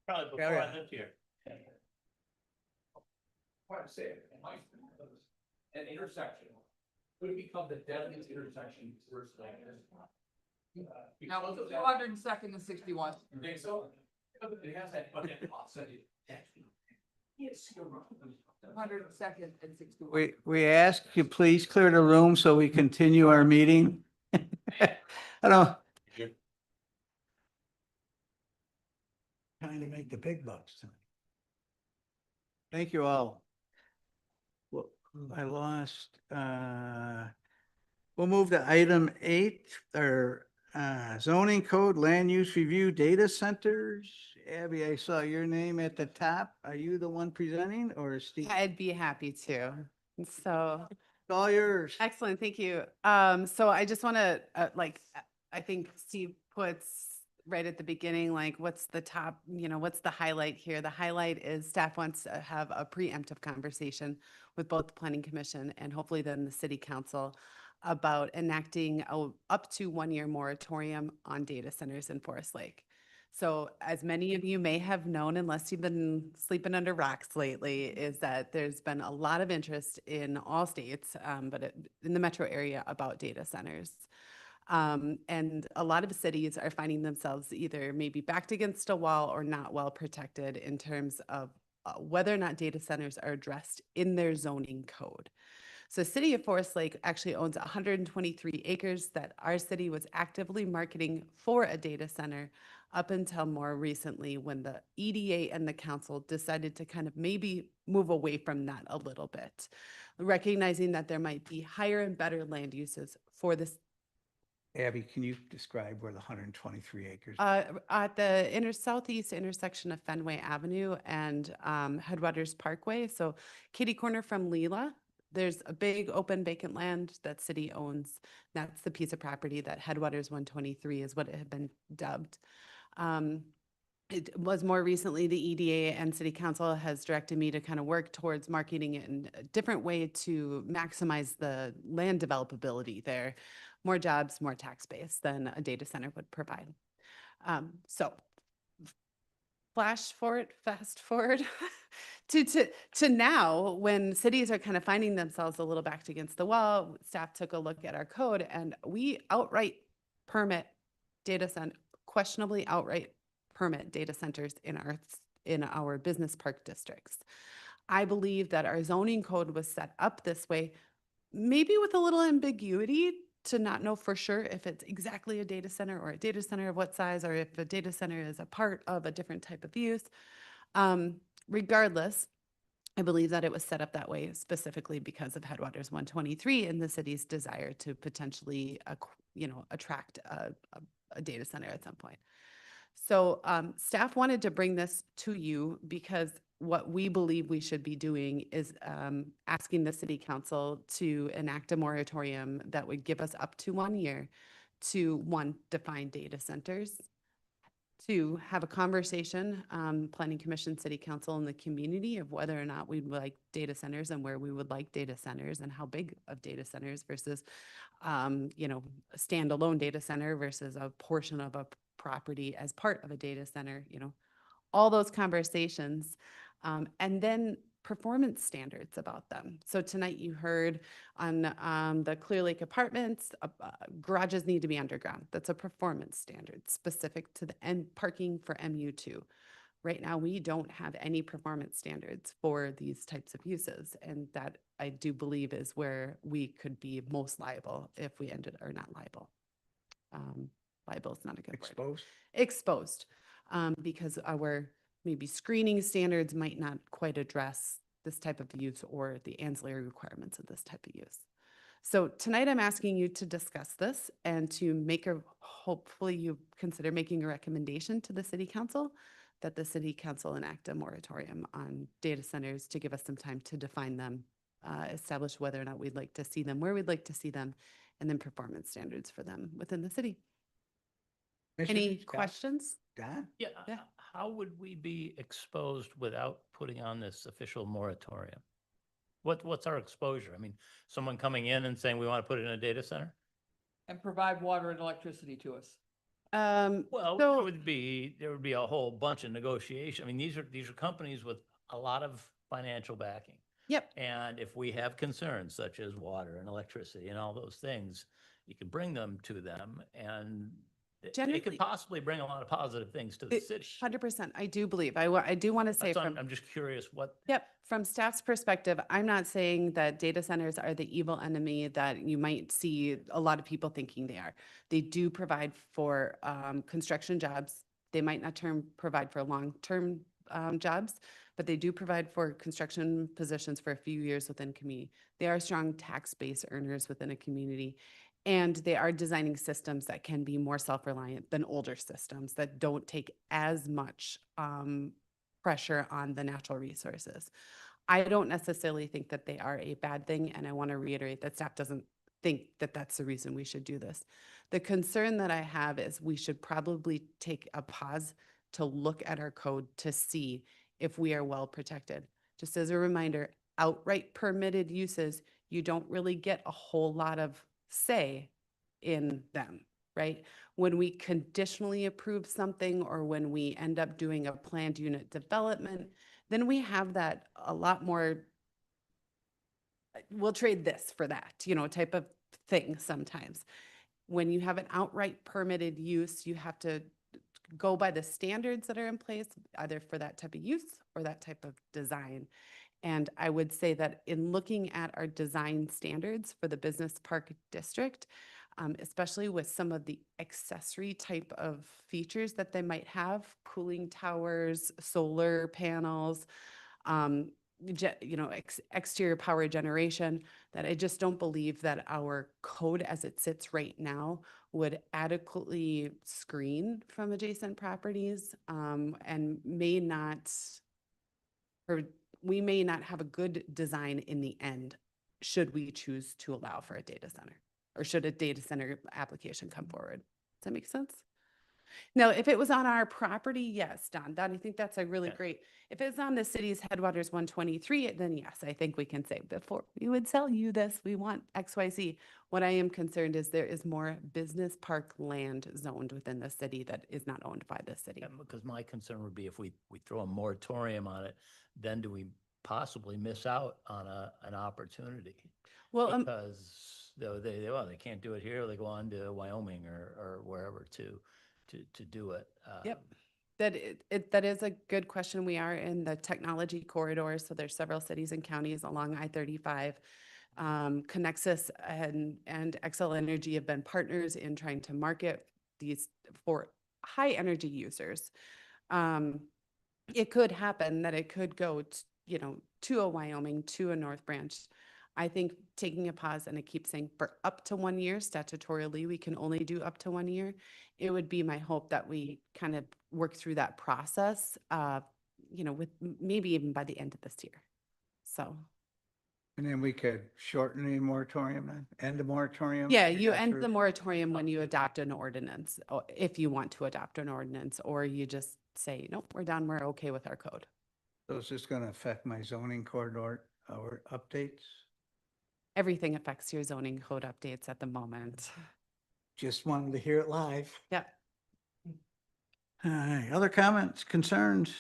Probably Yeah, before yeah. I lived here. An intersection would become the deadliest intersection first thing. Now, it's 202nd and 61. You think so? It has that, but it offset it. 202nd and 61. we ask you please clear the room so we continue our meeting. I don't. Trying to make the big bucks tonight. Thank you all. Well, I lost, we'll move to item 8, or zoning code land use review data centers. Abby, I saw your name at the top. Are you the one presenting or Steve? I'd be happy to. So. It's all yours. Excellent, thank you. So I just want to, I think Steve puts right at the beginning, like, what's the top, what's the highlight here? The highlight is staff wants to have a preemptive conversation with both the planning commission and hopefully then the city council about enacting a up to 1-year moratorium on data centers in Forest Lake. So as many of you may have known, unless you've been sleeping under rocks lately, is that there's been a lot of interest in all states, but in the metro area about data centers. And a lot of cities are finding themselves either maybe backed against a wall or not well protected in terms of whether or not data centers are addressed in their zoning code. So City of Forest Lake actually owns 123 acres that our city was actively marketing for a data center up until more recently when the EDA and the council decided to kind of maybe move away from that a little bit, recognizing that there might be higher and better land uses for this. Abby, can you describe where the 123 acres? At the southeast intersection of Fenway Avenue and Headwaters Parkway. So kitty corner from Leela, there's a big open vacant land that city owns. That's the piece of property that Headwaters 123 is what it had been dubbed. It was more recently the EDA and city council has directed me to kind of work towards marketing it in a different way to maximize the land developability there. More jobs, more tax base than a data center would provide. So fast forward to now when cities are kind of finding themselves a little backed against the wall. Staff took a look at our code and we outright permit data center, questionably outright permit data centers in our business park districts. I believe that our zoning code was set up this way, maybe with a little ambiguity to not know for sure if it's exactly a data center or a data center of what size, or if a data center is a part of a different type of use. Regardless, I believe that it was set up that way specifically because of Headwaters 123 and the city's desire to potentially, attract a data center at some point. So staff wanted to bring this to you because what we believe we should be doing is asking the city council to enact a moratorium that would give us up to 1 year to, 1, define data centers, to have a conversation, planning commission, city council, and the community of whether or not we'd like data centers and where we would like data centers and how big of data centers versus, you know, a standalone data center versus a portion of a property as part of a data center, you know, all those conversations. And then performance standards about them. So tonight you heard on the Clear Lake Apartments, garages need to be underground. That's a performance standard specific to the end parking for MU2. Right now, we don't have any performance standards for these types of uses. And that I do believe is where we could be most liable if we ended, or not liable. Liable is not a good word. Exposed? Exposed, because our maybe screening standards might not quite address this type of use or the ancillary requirements of this type of use. So tonight I'm asking you to discuss this and to make hopefully you consider making a recommendation to the city council that the city council enact a moratorium on data centers to give us some time to define them, establish whether or not we'd like to see them, where we'd like to see them, and then performance standards for them within the city. Any questions? Don? Yeah, how would we be exposed without putting on this official moratorium? What's our exposure? I mean, someone coming in and saying we want to put it in a data center? And provide water and electricity to us. Well, there would be a whole bunch of negotiation. I mean, these are companies with a lot of financial backing. Yep. And if we have concerns such as water and electricity and all those things, you can bring them to them, and they Generally- could possibly bring a lot of positive things to the city. 100%. I do believe. I do want to say That's- from. I'm just curious what. Yep. From staff's perspective, I'm not saying that data centers are the evil enemy that you might see a lot of people thinking they are. They do provide for construction jobs. They might not provide for long-term jobs, but they do provide for construction positions for a few years within community. They are strong tax base earners within a community. And they are designing systems that can be more self-reliant than older systems that don't take as much pressure on the natural resources. I don't necessarily think that they are a bad thing, and I want to reiterate that staff doesn't think that that's the reason we should do this. The concern that I have is we should probably take a pause to look at our code to see if we are well protected. Just as a reminder, outright permitted uses, you don't really get a whole lot of say in them, right? When we conditionally approve something or when we end up doing a planned unit development, then we have that a lot more, we'll trade this for that, you know, type of thing sometimes. When you have an outright permitted use, you have to go by the standards that are in place, either for that type of use or that type of design. And I would say that in looking at our design standards for the business park district, especially with some of the accessory type of features that they might have, cooling towers, solar panels, exterior power generation, that I just don't believe that our code as it sits right now would adequately screen from adjacent properties, and may not, or we may not have a good design in the end, should we choose to allow for a data center, or should a data center application come forward. Does that make sense? Now, if it was on our property, yes, Don, I think that's a really great, if it's on the city's Headwaters 123, then yes, I think we can say, before we would sell you this, we want XYZ. What I am concerned is there is more business park land zoned within the city that is not owned by the city. Because my concern would be if we throw a moratorium on it, then do we possibly miss out on an opportunity? Well, because they can't do it here, they go on to Wyoming or wherever to do it. Yep. That is a good question. We are in the technology corridor, so there's several cities and counties along I-35. Connexus and Xcel Energy have been partners in trying to market these for high energy users. It could happen that it could go to a Wyoming, to a North Branch. I think taking a pause, and I keep saying for up to 1 year, statutorily, we can only do up to 1 year. It would be my hope that we kind of work through that process, with maybe even by the end of this year. So. And then we could shorten the moratorium then, end the moratorium? Yeah, you end after- the moratorium when you adopt an ordinance, or if you want to adopt an ordinance, or you just say, nope, we're done, we're okay with our code. So is this gonna affect my zoning corridor or updates? Everything affects your zoning code updates at the moment. Just wanted to hear it live. Yep. All right, other comments, concerns?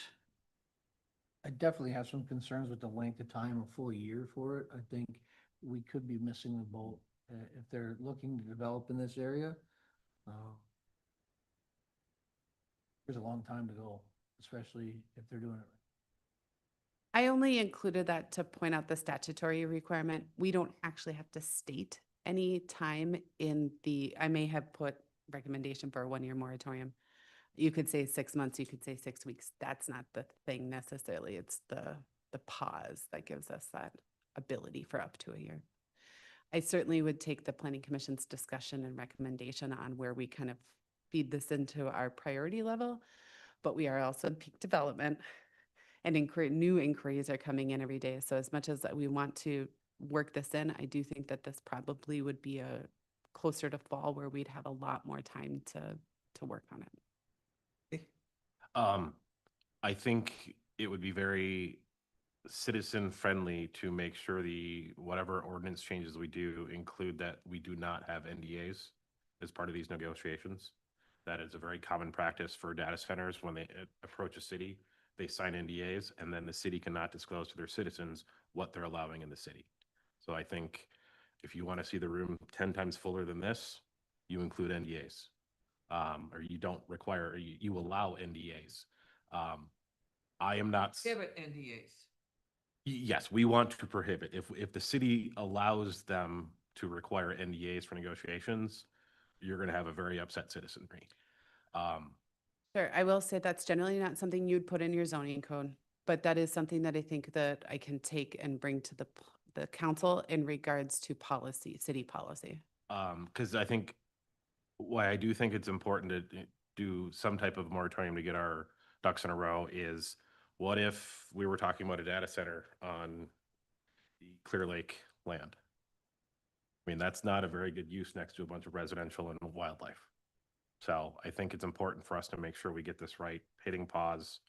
I definitely have some concerns with the length of time, a full year for it. I think we could be missing the boat if they're looking to develop in this area. There's a long time to go, especially if they're doing it. I only included that to point out the statutory requirement. We don't actually have to state any time in the, I may have put recommendation for a 1-year moratorium. You could say 6 months, you could say 6 weeks. That's not the thing necessarily. It's the pause that gives us that ability for up to a year. I certainly would take the planning commission's discussion and recommendation on where we kind of feed this into our priority level, but we are also in peak development, and new inquiries are coming in every day. So as much as we want to work this in, I do think that this probably would be a closer to fall where we'd have a lot more time to work on it. I think it would be very citizen friendly to make sure whatever ordinance changes we do include that we do not have NDAs as part of these negotiations. That is a very common practice for data centers. When they approach a city, they sign NDAs, and then the city cannot disclose to their citizens what they're allowing in the city. So I think if you want to see the room 10 times fuller than this, you include NDAs. Or you don't require, you allow NDAs. I am not. Prohibit NDAs. Yes, we want to prohibit. If the city allows them to require NDAs for negotiations, you're going to have a very upset citizenry. Sure, I will say that's generally not something you'd put in your zoning code, but that is something that I think that I can take and bring to the council in regards to policy, city policy. Because I think why I do think it's important to do some type of moratorium to get our ducks in a row is, what if we were talking about a data center on the Clear Lake land? I mean, that's not a very good use next to a bunch of residential and wildlife. So I think it's important for us to make sure we get this right, hitting pause.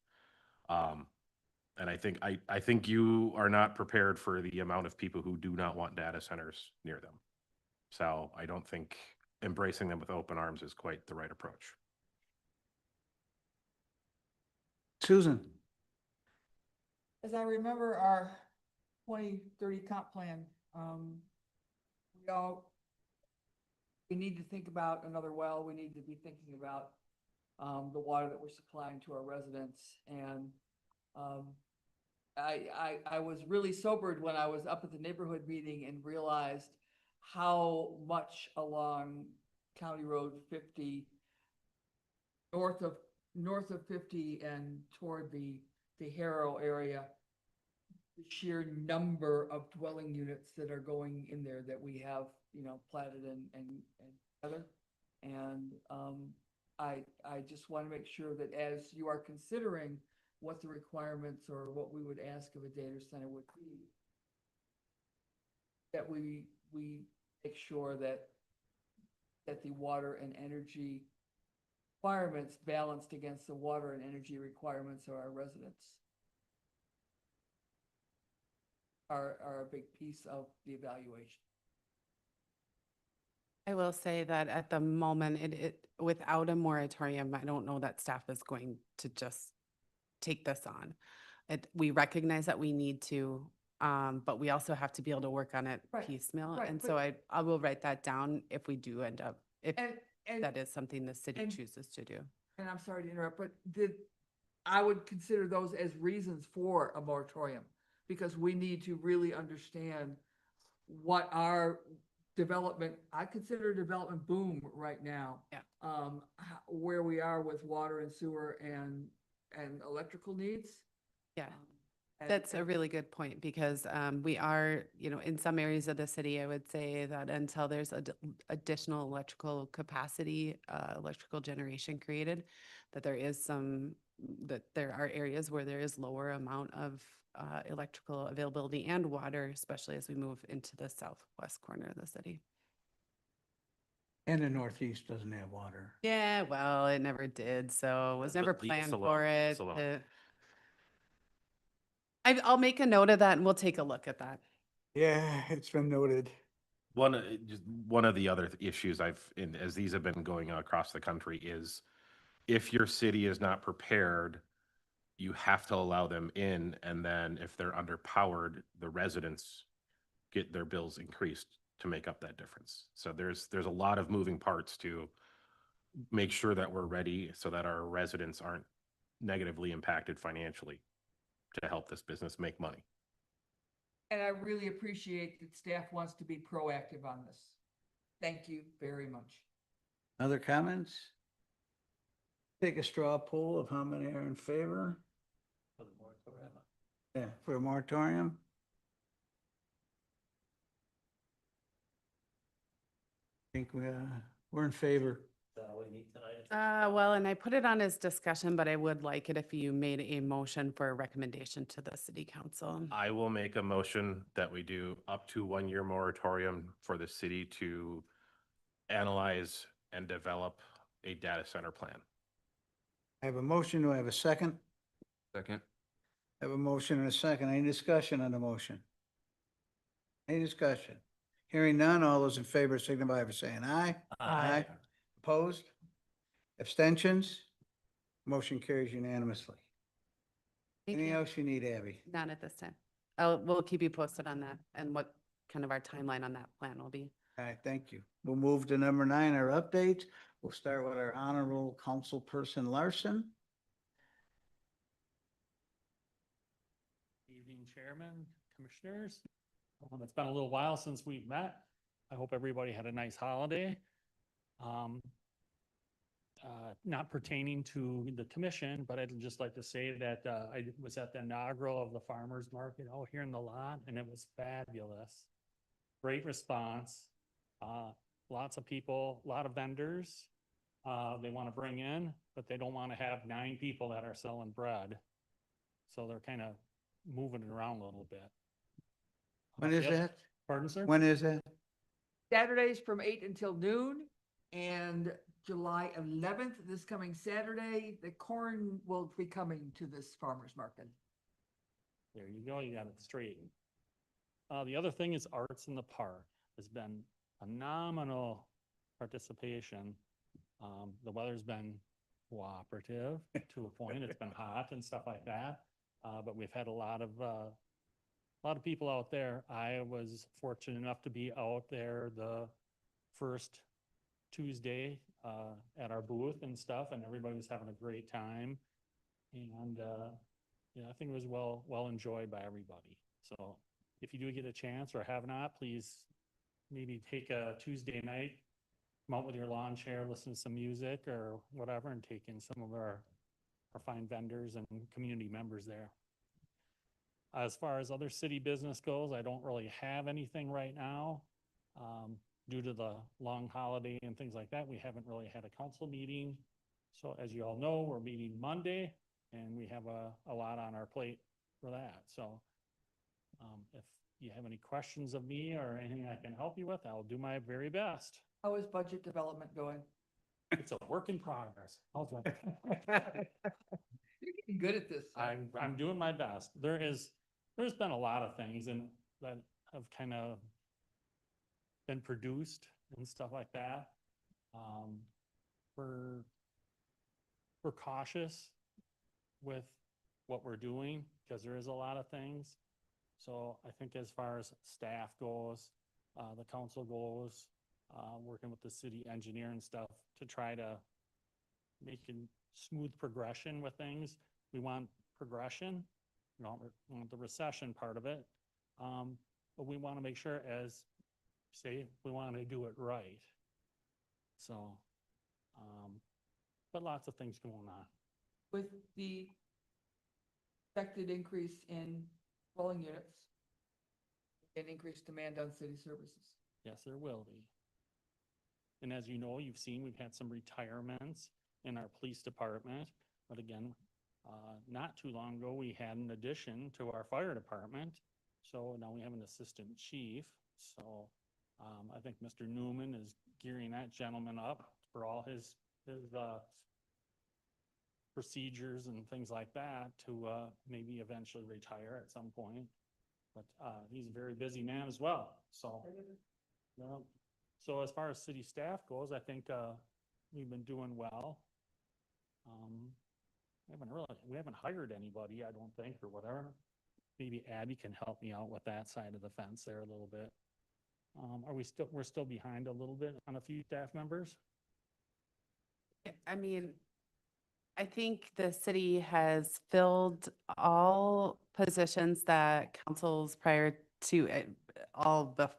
And I think you are not prepared for the amount of people who do not want data centers near them. So I don't think embracing them with open arms is quite the right approach. Susan? As I remember our 2030 comp plan, we need to think about another well. We need to be thinking about the water that we're supplying to our residents. And I was really sobered when I was up at the neighborhood meeting and realized how much along County Road 50, north of 50 and toward the Harrow area, the sheer number of dwelling units that are going in there that we have, platted and together. And I just want to make sure that as you are considering what the requirements or what we would ask of a data center would be, that we make sure that the water and energy requirements balanced against the water and energy requirements of our residents are a big piece of the evaluation. I will say that at the moment, without a moratorium, I don't know that staff is going to just take this on. We recognize that we need to, but we also have to be able to work on it Right, piecemeal. right, And but- so I will write that down if we do end up, if And that is something the city and- chooses to do. and I'm sorry to interrupt, but I would consider those as reasons for a moratorium, because we need to really understand what our development, I consider a development boom right now. Yeah. Where we are with water and sewer and electrical needs. Yeah. And- That's a really good point because we are, in some areas of the city, I would say that until there's additional electrical capacity, electrical generation created, that there is that there are areas where there is lower amount of electrical availability and water, especially as we move into the southwest corner of the city. And the Northeast doesn't have water. Yeah, well, it never did, so was never Leave us planned alone, for leave it. us alone. I'll make a note of that and we'll take a look at that. Yeah, it's been noted. Just one of the other issues as these have been going across the country is if your city is not prepared, you have to allow them in, and then if they're underpowered, the residents get their bills increased to make up that difference. So there's a lot of moving parts to make sure that we're ready so that our residents aren't negatively impacted financially to help this business make money. And I really appreciate that staff wants to be proactive on this. Thank you very much. Other comments? Take a straw poll of how many are in favor. For the moratorium. Yeah, for a moratorium. I think we're in favor. Is that all we need tonight? Well, and I put it on as discussion, but I would like it if you made a motion for a recommendation to the city council. I will make a motion that we do up to 1 year moratorium for the city to analyze and develop a data center plan. I have a motion. Do I have a second? Second. I have a motion and a second. Any discussion on the motion? Any discussion? Hearing none, all those in favor signify by saying aye. Aye. Opposed? Abstentions? Motion carries unanimously. Thank Anything you. else you need, Abby? Not at this time. We'll keep you posted on that and what kind of our timeline on that plan will be. All right, thank you. We'll move to number 9, our updates. We'll start with our honorable councilperson Larson. Evening, Chairman, Commissioners. It's been a little while since we've met. I hope everybody had a nice holiday. Not pertaining to the commission, but I'd just like to say that I was at the inaugural of the farmers market out here in the lot, and it was fabulous. Great response. Lots of people, a lot of vendors they want to bring in, but they don't want to have 9 people that are selling bread. So they're kind of moving it around a little bit. When is Yep. that? Pardon, sir? When is that? Saturdays from 8 until noon, and July 11th, this coming Saturday, the corn will be coming to this farmer's market. There you go, you got it straight. The other thing is Arts in the Park has been phenomenal participation. The weather's been cooperative to a point. It's been hot and stuff like that. But we've had a lot of people out there. I was fortunate enough to be out there the first Tuesday at our booth and stuff, and everybody was having a great time. And yeah, I think it was well enjoyed by everybody. So if you do get a chance or have not, please maybe take a Tuesday night, come out with your lawn chair, listen to some music or whatever, and take in some of our fine vendors and community members there. As far as other city business goes, I don't really have anything right now. Due to the long holiday and things like that, we haven't really had a council meeting. So as you all know, we're meeting Monday and we have a lot on our plate for that. So if you have any questions of me or anything I can help you with, I'll do my very best. How is budget development going? It's a work in progress. How's that? You're getting good at this. I'm doing my best. There's been a lot of things and that have kind of been produced and stuff like that. We're cautious with what we're doing because there is a lot of things. So I think as far as staff goes, the council goes, working with the city engineer and stuff to try to make a smooth progression with things. We want progression. We don't want the recession part of it. But we want to make sure, as say, we want to do it right. So, but lots of things going on. With the expected increase in dwelling units and increased demand on city services. Yes, there will be. And as you know, you've seen, we've had some retirements. in our police department. But again, not too long ago, we had an addition to our fire department. So now we have an assistant chief. So I think Mr. Newman is gearing that gentleman up for all his procedures and things like that to maybe eventually retire at some point. But he's a very busy man as well. So, so as far as city staff goes, I think we've been doing well. We haven't hired anybody, I don't think, or whatever. Maybe Abby can help me out with that side of the fence there a little bit. We're still behind a little bit on a few staff members? I mean, I think the city has filled all positions that councils prior to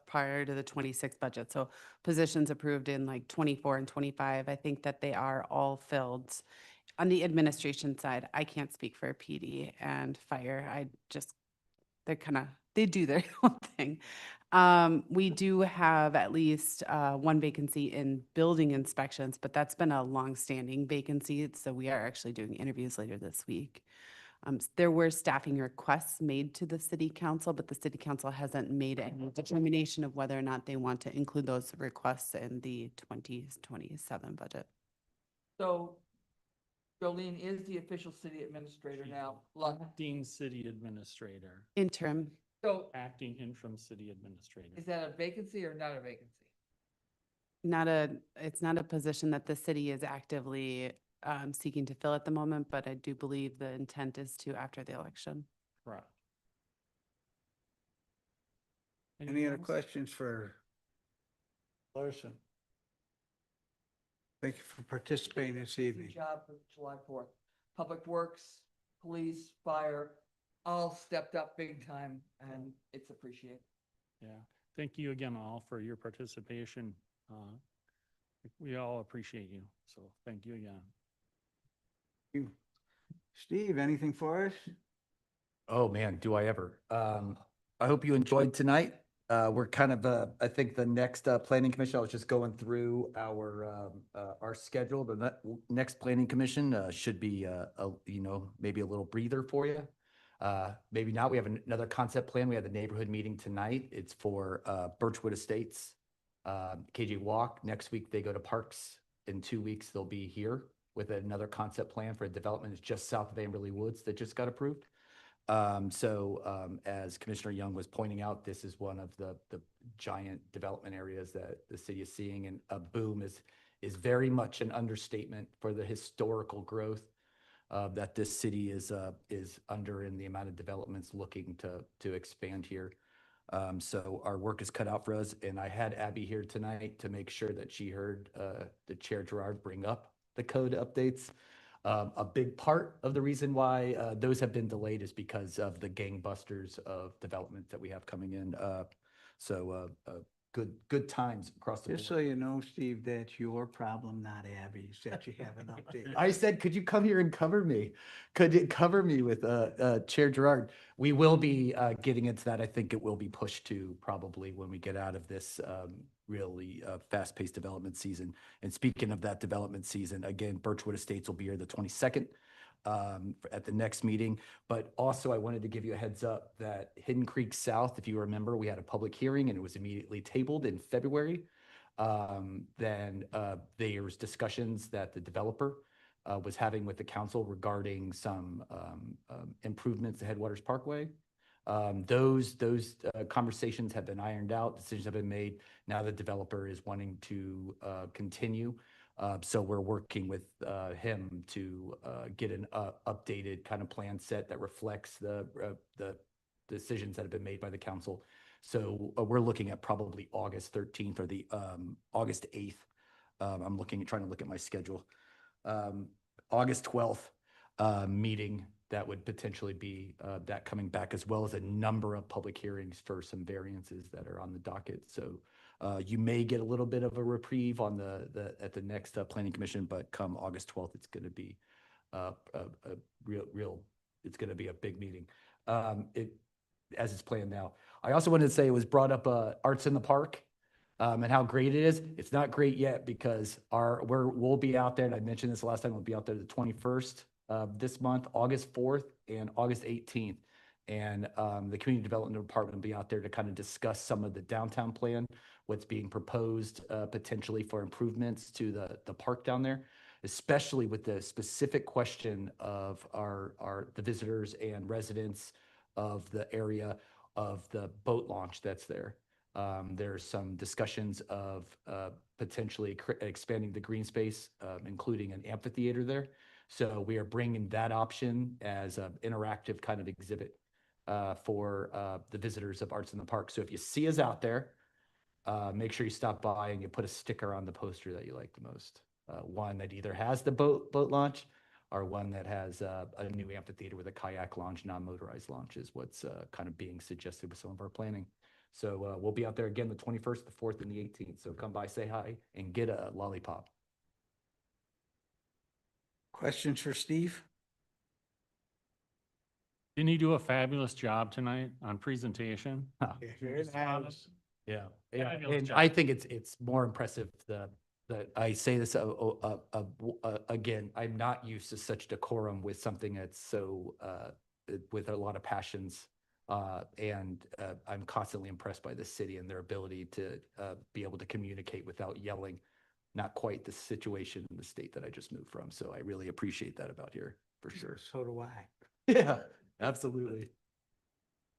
prior to the 26 budget. So positions approved in like 24 and 25, I think that they are all filled. On the administration side, I can't speak for PD and fire. They do their own thing. We do have at least one vacancy in building inspections, but that's been a long-standing vacancy. So we are actually doing interviews later this week. There were staffing requests made to the city council, but the city council hasn't made any determination of whether or not they want to include those requests in the 2027 budget. So Jolene is the official city administrator now. Acting city administrator. Interim. So Acting interim city administrator. is that a vacancy or not a vacancy? It's not a position that the city is actively seeking to fill at the moment, but I do believe the intent is to after the election. Right. Any other questions for Larson? Thank you for participating this evening. Good job for July 4th. Public Works, police, fire, all stepped up big time, and it's appreciated. Yeah. Thank you again all for your participation. We all appreciate you. So thank you again. You. Steve, anything for us? Oh, man, do I ever. I hope you enjoyed tonight. We're kind of, I think the next planning commission, I was just going through our schedule. The next planning commission should be, maybe a little breather for you. Maybe not. We have another concept plan. We had the neighborhood meeting tonight. It's for Birchwood Estates, KJ Walk. Next week, they go to Parks. In 2 weeks, they'll be here with another concept plan for a development that's just south of Amberley Woods that just got approved. As Commissioner Young was pointing out, this is one of the giant development areas that the city is seeing, and a boom is very much an understatement for the historical growth that this city is under in the amount of developments looking to expand here. So our work is cut out for us, and I had Abby here tonight to make sure that she heard the Chair Gerard bring up the code updates. A big part of the reason why those have been delayed is because of the gangbusters of development that we have coming in. Good times across the board. Just so you know, Steve, that's your problem, not Abby's, that you haven't updated. I said, could you come here and cover me? Could you cover me with Chair Gerard? We will be getting into that. I think it will be pushed to probably when we get out of this really fast-paced development season. And speaking of that development season, again, Birchwood Estates will be here the 22nd at the next meeting. But also I wanted to give you a heads up that Hidden Creek South, if you remember, we had a public hearing and it was immediately tabled in February. Then there was discussions that the developer was having with the council regarding some improvements to Headwaters Parkway. Those conversations have been ironed out, decisions have been made. Now the developer is wanting to continue. So we're working with him to get an updated kind of plan set that reflects the decisions that have been made by the council. So we're looking at probably August 13th or the August 8th. I'm trying to look at my schedule. August 12th meeting that would potentially be that coming back, as well as a number of public hearings for some variances that are on the docket. So you may get a little bit of a reprieve on at the next planning commission, but come August 12th, it's going to be a real. It's going to be a big meeting. As it's planned now. I also wanted to say it was brought up Arts in the Park. And how great it is. It's not great yet because we'll be out there, and I mentioned this last time, we'll be out there the 21st of this month, August 4th and August 18th. And the Community Development Department will be out there to kind of discuss some of the downtown plan, what's being proposed potentially for improvements to the park down there, especially with the specific question of the visitors and residents of the area of the boat launch that's there. There's some discussions of potentially expanding the green space, including an amphitheater there. So we are bringing that option as an interactive kind of exhibit for the visitors of Arts in the Park. So if you see us out there, make sure you stop by and you put a sticker on the poster that you like the most. One that either has the boat launch or one that has a new amphitheater with a kayak launch, non-motorized launch is what's kind of being suggested with some of our planning. So we'll be out there again the 21st, the 4th, and the 18th. So come by, say hi, and get a lollipop. Questions for Steve? Didn't he do a fabulous job tonight on presentation? Very nice. Yeah, yeah. Fabulous And job. I think it's more impressive that I say this again. I'm not used to such decorum with something that's so with a lot of passions, and I'm constantly impressed by the city and their ability to be able to communicate without yelling. Not quite the situation in the state that I just moved from. So I really appreciate that about here for sure. So do I. Yeah, absolutely.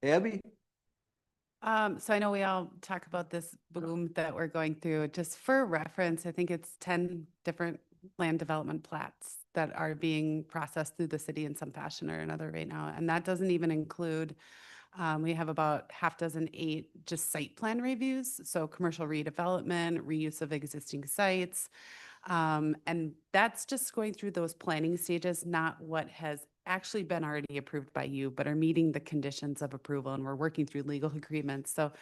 Abby? So I know we all talk about this boom that we're going through. Just for reference, I think it's 10 different land development plats that are being processed through the city in some fashion or another right now. And that doesn't even include, we have about 8 just site plan reviews. So commercial redevelopment, reuse of existing sites. And that's just going through those planning stages, not what has actually been already approved by you, but are meeting the conditions of approval, and we're working through legal agreements. So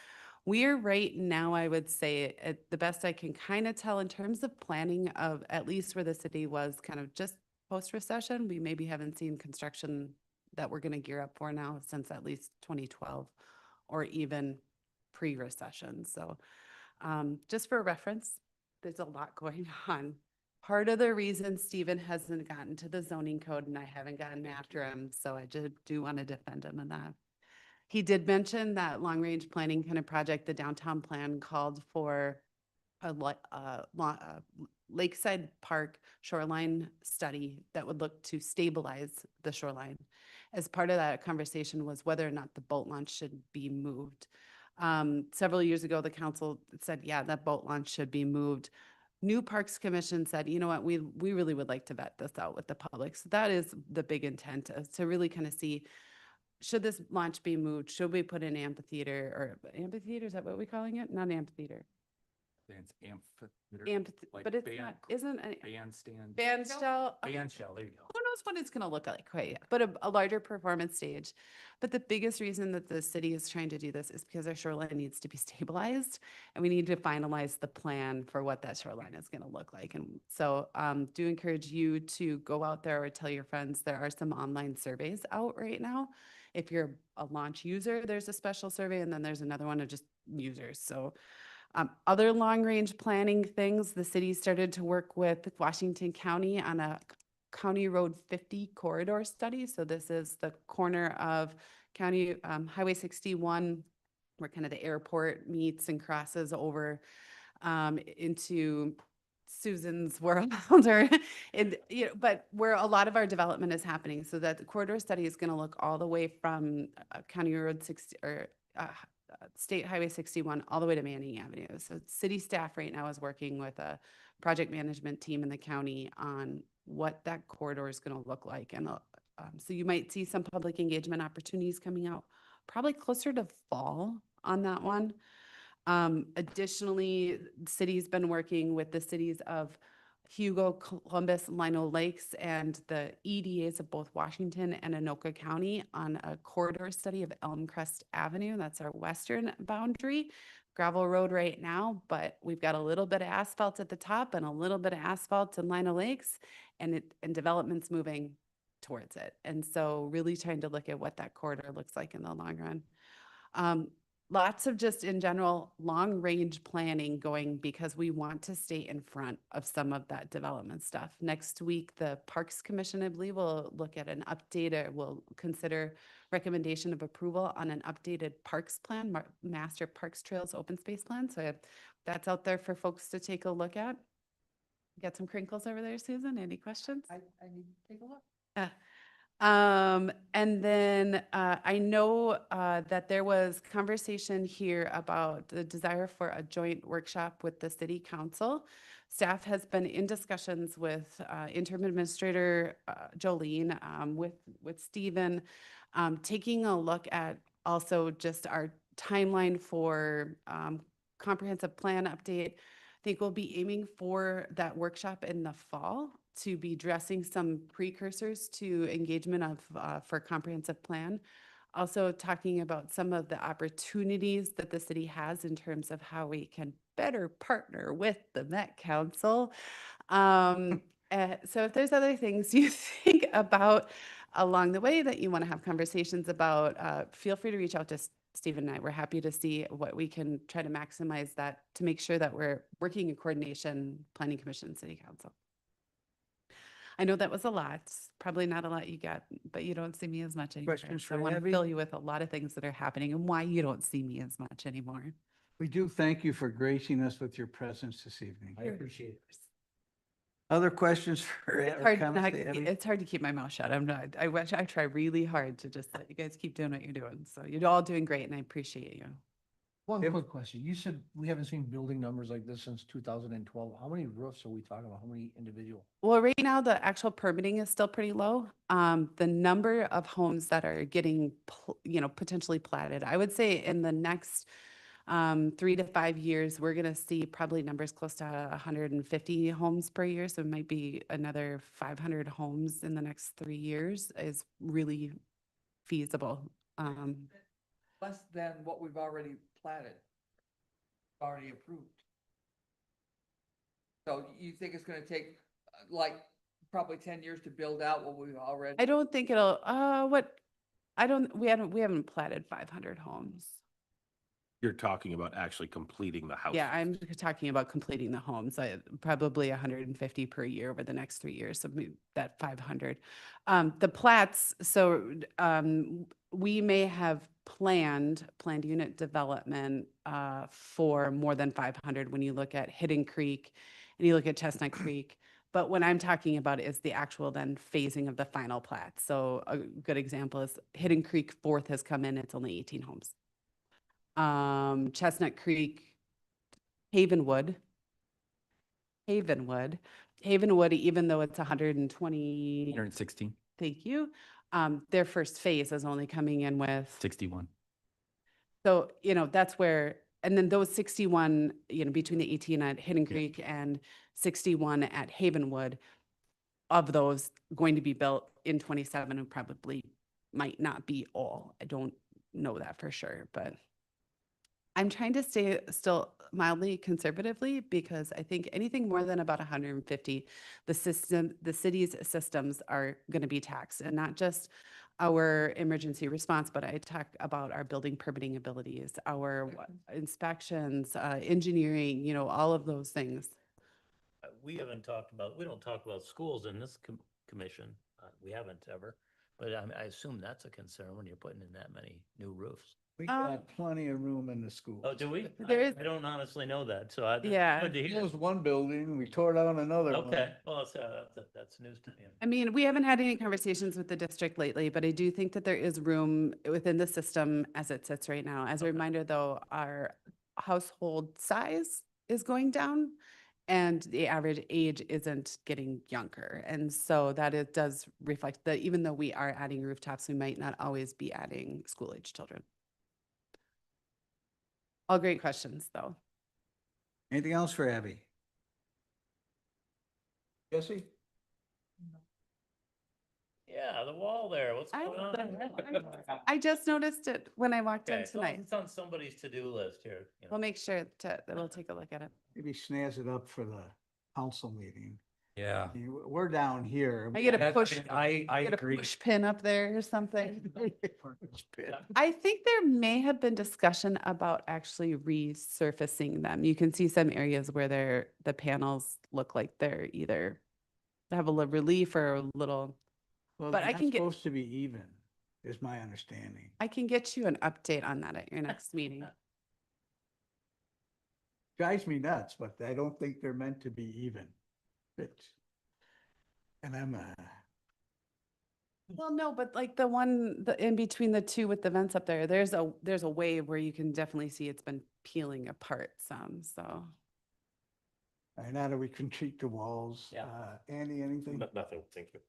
we're right now, I would say, at the best I can kind of tell in terms of planning of at least where the city was kind of just post-recession. We maybe haven't seen construction that we're going to gear up for now since at least 2012 or even pre-recession. So just for reference, there's a lot going on. Part of the reason Stephen hasn't gotten to the zoning code and I haven't gotten after him, so I just do want to defend him in that. He did mention that long-range planning kind of project, the downtown plan called for a lakeside park shoreline study that would look to stabilize the shoreline. As part of that conversation was whether or not the boat launch should be moved. Several years ago, the council said, yeah, that boat launch should be moved. New Parks Commission said, you know what, we really would like to vet this out with the public. So that is the big intent, is to really kind of see, should this launch be moved? Should we put an amphitheater, or amphitheater, is that what we're calling it? Not an amphitheater. It's amphitheater. Like But it's band- not, isn't a Bandstand. bandshell. Bandshell, there you go. Who knows what it's going to look like quite yet, but a larger performance stage. But the biggest reason that the city is trying to do this is because our shoreline needs to be stabilized, and we need to finalize the plan for what that shoreline is going to look like. And so do encourage you to go out there or tell your friends there are some online surveys out right now. If you're a launch user, there's a special survey, and then there's another one of just users. So other long-range planning things, the city started to work with Washington County on a County Road 50 corridor study. So this is the corner of County Highway 61, where kind of the airport meets and crosses over into Susan's world, or and but where a lot of our development is happening. So that the corridor study is going to look all the way from County Road 60 or State Highway 61 all the way to Manning Avenue. So city staff right now is working with a project management team in the county on what that corridor is going to look like. And so you might see some public engagement opportunities coming out probably closer to fall on that one. Additionally, the city's been working with the cities of Hugo, Columbus, Lino Lakes, and the EDAs of both Washington and Anoka County on a corridor study of Elmcrest Avenue. That's our western boundary. Gravel road right now, but we've got a little bit of asphalt at the top and a little bit of asphalt in Lino Lakes, and development's moving towards it. And so really trying to look at what that corridor looks like in the long run. lots of just in general, long-range planning going because we want to stay in front of some of that development stuff. Next week, the Parks Commission, I believe, will look at an updated, will consider recommendation of approval on an updated parks plan, master parks trails open space plan. So that's out there for folks to take a look at. Got some crinkles over there, Susan? Any questions? I need to take a look. And then I know that there was conversation here about the desire for a joint workshop with the city council. Staff has been in discussions with interim administrator Jolene, with Stephen, taking a look at also just our timeline for comprehensive plan update. I think we'll be aiming for that workshop in the fall to be addressing some precursors to engagement of for comprehensive plan. Also talking about some of the opportunities that the city has in terms of how we can better partner with the Met Council. So if there's other things you think about along the way that you want to have conversations about, feel free to reach out to Stephen and I. We're happy to see what we can try to maximize that to make sure that we're working in coordination, Planning Commission, City Council. I know that was a lot, probably not a lot you got, but you don't see me as much anymore. Questions So I for want to Abby? fill you with a lot of things that are happening and why you don't see me as much anymore. We do thank you for gracing us with your presence this evening. I appreciate it. Other questions for It's or hard, comments not, to Abby? it's hard to keep my mouth shut. I'm not, I try really hard to just let you guys keep doing what you're doing. So you're all doing great and I appreciate you. One quick question. You said we haven't seen building numbers like this since 2012. How many roofs are we talking about? How many individual? Well, right now, the actual permitting is still pretty low. The number of homes that are getting, potentially platted, I would say in the next 3 to 5 years, we're going to see probably numbers close to 150 homes per year. So it might be another 500 homes in the next 3 years is really feasible. Less than what we've already platted, already approved. So you think it's gonna take like probably 10 years to build out what we've already? I don't think it'll, we haven't platted 500 homes. You're talking about actually completing the house. Yeah, I'm talking about completing the homes, probably 150 per year over the next 3 years, so maybe that 500. The plats, so we may have planned unit development for more than 500 when you look at Hidden Creek and you look at Chestnut Creek. But what I'm talking about is the actual then phasing of the final plat. So a good example is Hidden Creek 4th has come in, it's only 18 homes. Chestnut Creek, Havenwood, even though it's 120, 116, thank you. Their first phase is only coming in with, 61. so, that's where, and then those 61, between the 18 at Hidden Creek and 61 at Havenwood, of those going to be built in 27 and probably might not be all. I don't know that for sure, but I'm trying to stay still mildly conservatively because I think anything more than about 150, the city's systems are going to be taxed, and not just our emergency response, but I talk about our building permitting abilities, our inspections, engineering, all of those things. We don't talk about schools in this commission. We haven't ever, but I assume that's a concern when you're putting in that many new roofs. We got plenty of room in the school. Oh, do we? There is- I don't honestly know that, so Yeah. good to hear. There's one building, we tore down another one. Okay, well, that's news to me. I mean, we haven't had any conversations with the district lately, but I do think that there is room within the system as it sits right now. As a reminder, though, our household size is going down and the average age isn't getting younger. And so that it does reflect that even though we are adding rooftops, we might not always be adding school-age children. All great questions, though. Anything else for Abby? Jesse? Yeah, the wall there, what's going on? I just noticed it when I walked in Okay, as long as tonight. it's on somebody's to-do list here. We'll make sure that we'll take a look at it. Maybe snazz it up for the council meeting. Yeah. We're down here. I get a That's- push, I get a agree. push pin up there or something. I think there may have been discussion about actually resurfacing them. You can see some areas where the panels look like they're either have a little relief or a little, Well, but I it's can get, supposed to be even, is my understanding. I can get you an update on that at your next meeting. Drives me nuts, but I don't think they're meant to be even. And I'm Well, no, but like the one, the in between the two with the vents up there, there's a wave where you can definitely see it's been peeling apart some, so. I know that we can treat the walls. Yeah. Andy, anything? Nothing, thank you.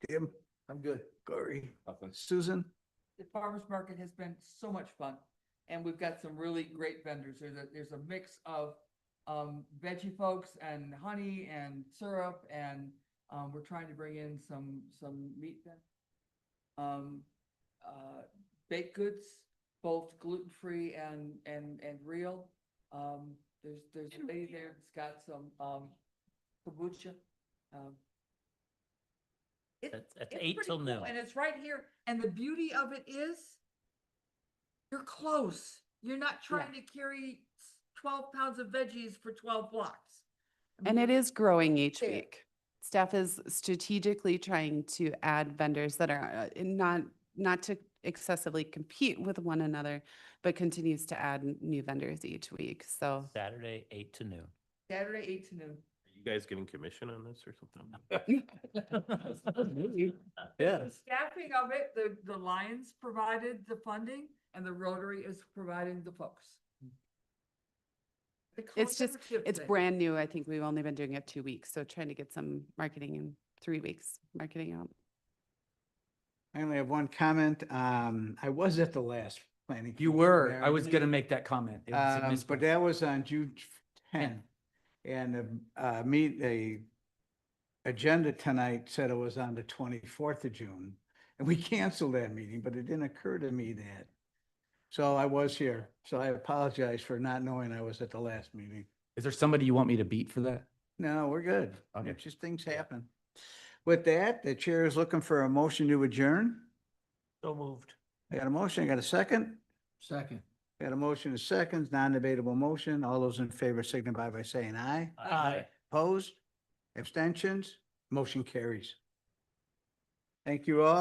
Tim? I'm good. Corey? Nothing. Susan? The farmer's market has been so much fun, and we've got some really great vendors. There's a mix of veggie folks and honey and syrup, and we're trying to bring in some meat then. Baked goods, both gluten-free and real. There's a lady there that's got some kombucha. That's It's 8 pretty till cool, noon. and it's right here, and the beauty of it is you're close. You're not trying to carry 12 pounds of veggies for 12 blocks. I And mean, it is growing each there. week. Staff is strategically trying to add vendors that are not to excessively compete with one another, but continues to add new vendors each week. So Saturday, 8 to noon. Saturday, 8 to noon. Are you guys getting commission on this or something? Yeah. The staffing of it, the Lions provided the funding, and the Rotary is providing the folks. The it's just, collaborative it's thing. brand new. I think we've only been doing it 2 weeks. So trying to get some marketing in 3 weeks, marketing out. I only have one comment. I was at the last planning. You commission were, there. I was gonna make that comment. It was a But misprint. that was on June 10th. And the agenda tonight said it was on the 24th of June. And we canceled that meeting, but it didn't occur to me that. So I was here. So I apologize for not knowing I was at the last meeting. Is there somebody you want me to beat for that? No, we're good. Okay. It's just things happen. With that, the chair is looking for a motion to adjourn. So moved. I got a motion. I got a second. Second. Got a motion, a second, non-debatable motion. All those in favor signify by saying aye. Aye. Opposed? Abstentions? Motion carries. Thank you all.